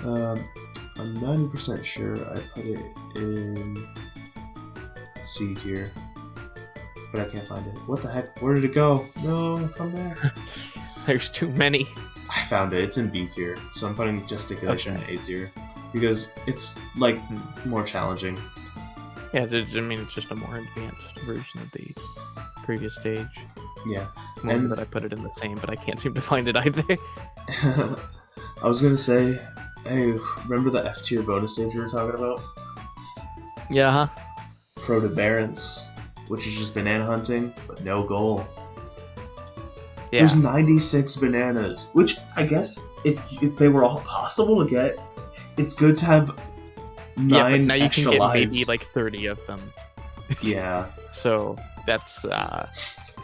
I'm 90% sure I put it in C tier. But I can't find it. What the heck? Where did it go? No, come back. There's too many. I found it. It's in B tier. So I'm putting Gesticulation in A tier. Because it's, like, more challenging. Yeah, I mean, it's just a more advanced version of the previous stage. Yeah. And that I put it in the same, but I can't seem to find it either. I was gonna say, hey, remember the F tier bonus stage we were talking about? Yeah, Protuberance, which is just banana hunting, but no goal. Yeah. There's 96 bananas, which I guess if they were all possible to get, it's good to have 9 but now you extra can get lives. maybe like 30 of them. Yeah. So that's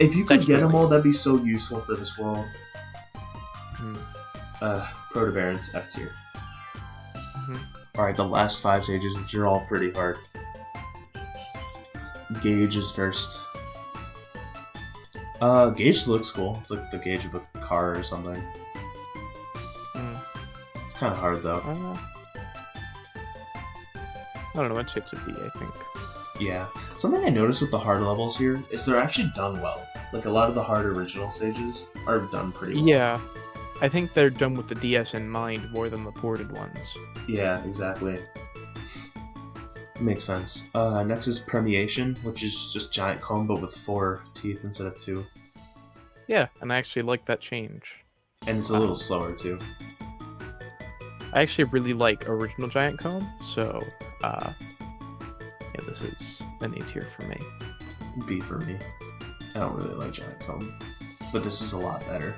if you could get them all, that'd be so useful for this world. Protuberance, F tier. Alright, the last 5 stages, which are all pretty hard. Gauge is first. Gauge looks cool. It's like the gauge of a car or something. Mm. It's kind of hard though. I don't know. I'd say it's a B, I think. Yeah. Something I noticed with the hard levels here is they're actually done well. Like a lot of the hard original stages are done pretty well. Yeah. I think they're done with the DS in mind more than the ported ones. Yeah, exactly. Makes sense. Next is Premiation, which is just giant comb but with 4 teeth instead of 2. Yeah, and I actually like that change. And it's a little slower too. I actually really like original giant comb, so yeah, this is an A tier for me. B for me. I don't really like giant comb, but this is a lot better.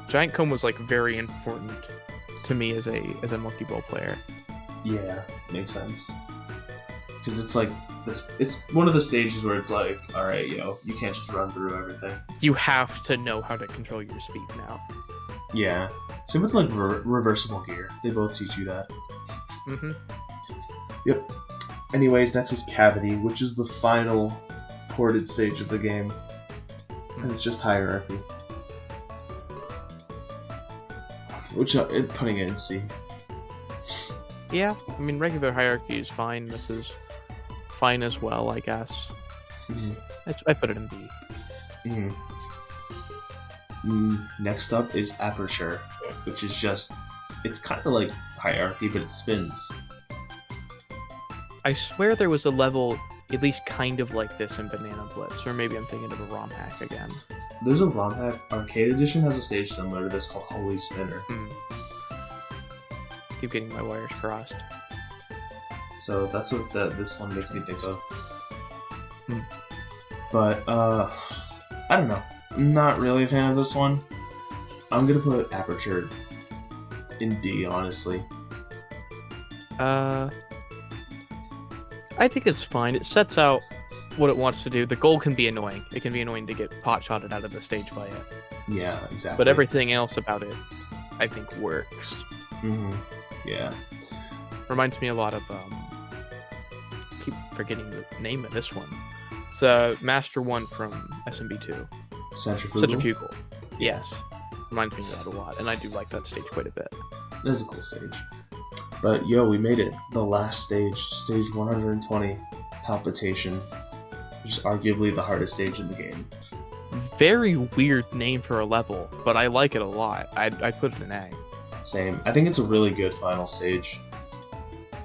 Giant comb was like very important to me as a Monkey Ball player. Yeah, makes sense. Because it's like this. It's one of the stages where it's like, all right, you can't just run through everything. You have to know how to control your speed now. Yeah. Same with like reversible gear. They both teach you that. Mm-hmm. Yep. Anyways, next is Cavity, which is the final ported stage of the game. And it's just hierarchy. Which, putting it in C. Yeah, I mean, regular hierarchy is fine. This is fine as well, I guess. Mm-hmm. I put it in B. Mm-hmm. Next up is Aperture, which is just... It's kind of like hierarchy, but it spins. I swear there was a level at least kind of like this in Banana Blitz, or maybe I'm thinking of a ROM hack again. There's a ROM hack. Arcade Edition has a stage similar to this called Holy Spinner. Keep getting my wires crossed. So that's what this one makes me think of. But, I don't know. I'm not really a fan of this one. I'm gonna put Aperture in D, honestly. I think it's fine. It sets out what it wants to do. The goal can be annoying. It can be annoying to get pot-shotted out of the stage by it. Yeah, exactly. But everything else about it, I think, works. Mm-hmm. Yeah. Reminds me a lot of, keep forgetting the name of this one. It's Master 1 from SMB2. Centrifugal? Yes. Reminds me of that a lot, and I do like that stage quite a bit. That's a cool stage. But we made it. The last stage, stage 120, Palpitation, which is arguably the hardest stage in the game. Very weird name for a level, but I like it a lot. I put it in A. Same. I think it's a really good final stage.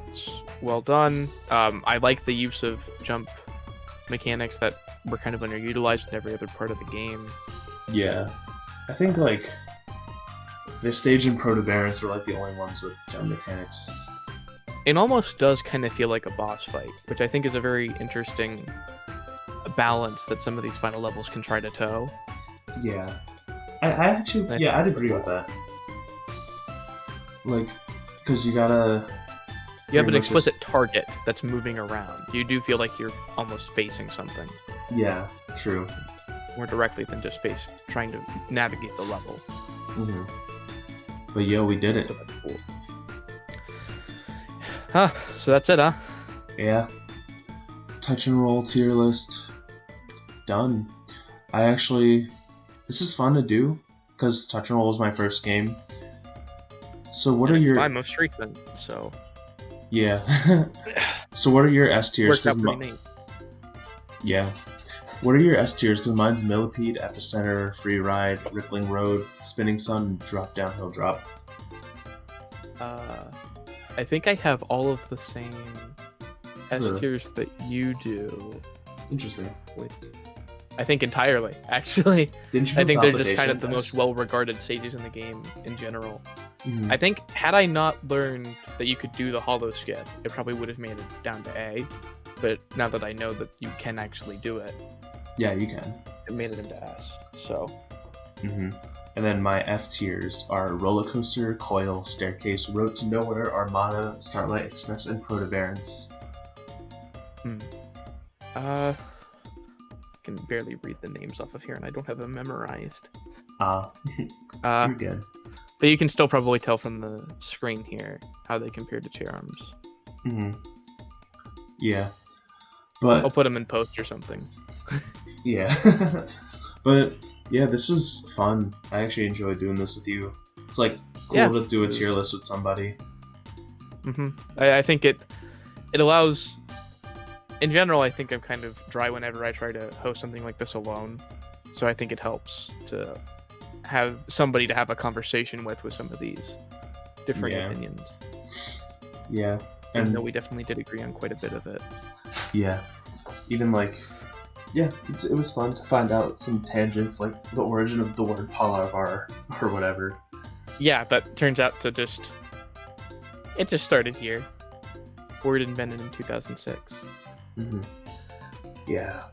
It's well done. I like the use of jump mechanics that were kind of underutilized in every other part of the game. Yeah. I think, like, this stage and Protuberance are, like, the only ones with jump mechanics. It almost does kind of feel like a boss fight, which I think is a very interesting balance that some of these final levels can try to toe. Yeah. I actually, I'd agree with that. Like, because you gotta... You have an explicit target that's moving around. You do feel like you're almost facing something. Yeah, true. More directly than just trying to navigate the level. Mm-hmm. But we did it. So that's cool. Huh, so that's it, huh? Yeah. Touch and roll tier list. Done. This is fun to do, because Touch and Roll was my first game. So what are your... my most recent, so... Yeah. So what are your S tiers? Worked out pretty neat. Yeah. What are your S tiers? Because mine's Millipede, Epicenter, Free Ride, Rippling Road, Spinning Sun, Drop Downhill Drop. I think I have all of the same S tiers that you do. Interesting. I think entirely, actually. Didn't you I think they're just kind of the most well-regarded stages in the game in general. Mm-hmm. I think had I not learned that you could do the hollow skip, it probably would have made it down to A. But now that I know that you can actually do it, yeah, you can. It made it into S. So. Mm-hmm. And then my F tiers are Roller Coaster, Coil, Staircase, Road to Nowhere, Armada, Starlight Express, and Protuberance. I can barely read the names off of here, and I don't have them memorized. You're good. But you can still probably tell from the screen here how they compare to Charms. Mm-hmm. Yeah. But I'll put them in post or something. Yeah. But yeah, this was fun. I actually enjoyed doing this with you. It's like cool Yeah, to do a it was- tier list with somebody. I think it allows. In general, I think I'm kind of dry whenever I try to host something like this alone. So I think it helps to have somebody to have a conversation with some of these differing Yeah. opinions. Yeah, Even and though we definitely did agree on quite a bit of it. yeah, even like, yeah, it was fun to find out some tangents, like the origin of the word palavar or whatever. Yeah, that turns out to it just started here. Word invented in 2006. Mm-hmm. Yeah,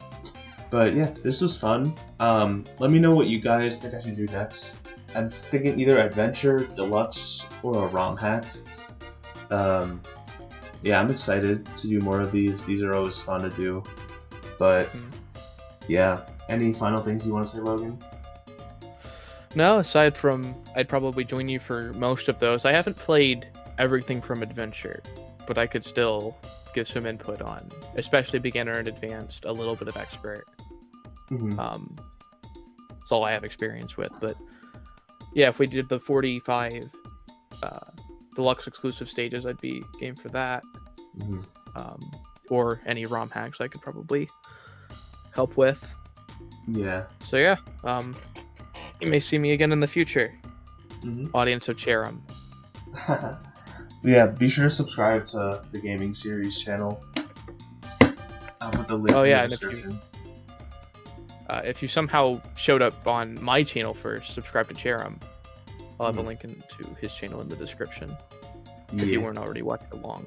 but yeah, this was fun. Let me know what you guys think I should do next. I'm thinking either adventure, deluxe, or a ROM hack. Yeah, I'm excited to do more of these. These are always fun to do. But yeah, any final things you want to say, Logan? No, aside from I'd probably join you for most of those. I haven't played everything from adventure, but I could still give some input on, especially beginner and advanced, a little bit of expert. Mm-hmm. That's all I have experience with. But yeah, if we did the 45 deluxe exclusive stages, I'd be game for that. Mm-hmm. Or any ROM hacks I could probably help with. Yeah. So yeah, you may see me again in the future. Mm-hmm. Audience of Cherum. Yeah, be sure to subscribe to the Gaming Series channel. I'll put the link in the description. If you somehow showed up on my channel first, subscribe to Cherum. I'll have a link to his channel in the description. If you weren't already watching along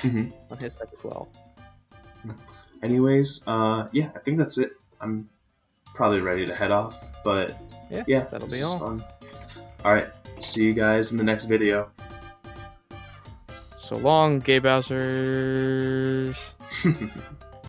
on his side as well. Anyways, yeah, I think that's it. I'm probably ready to head off, but yeah, that'll be all. Fun. All right, see you guys in the next video. So long, gay Bowsers.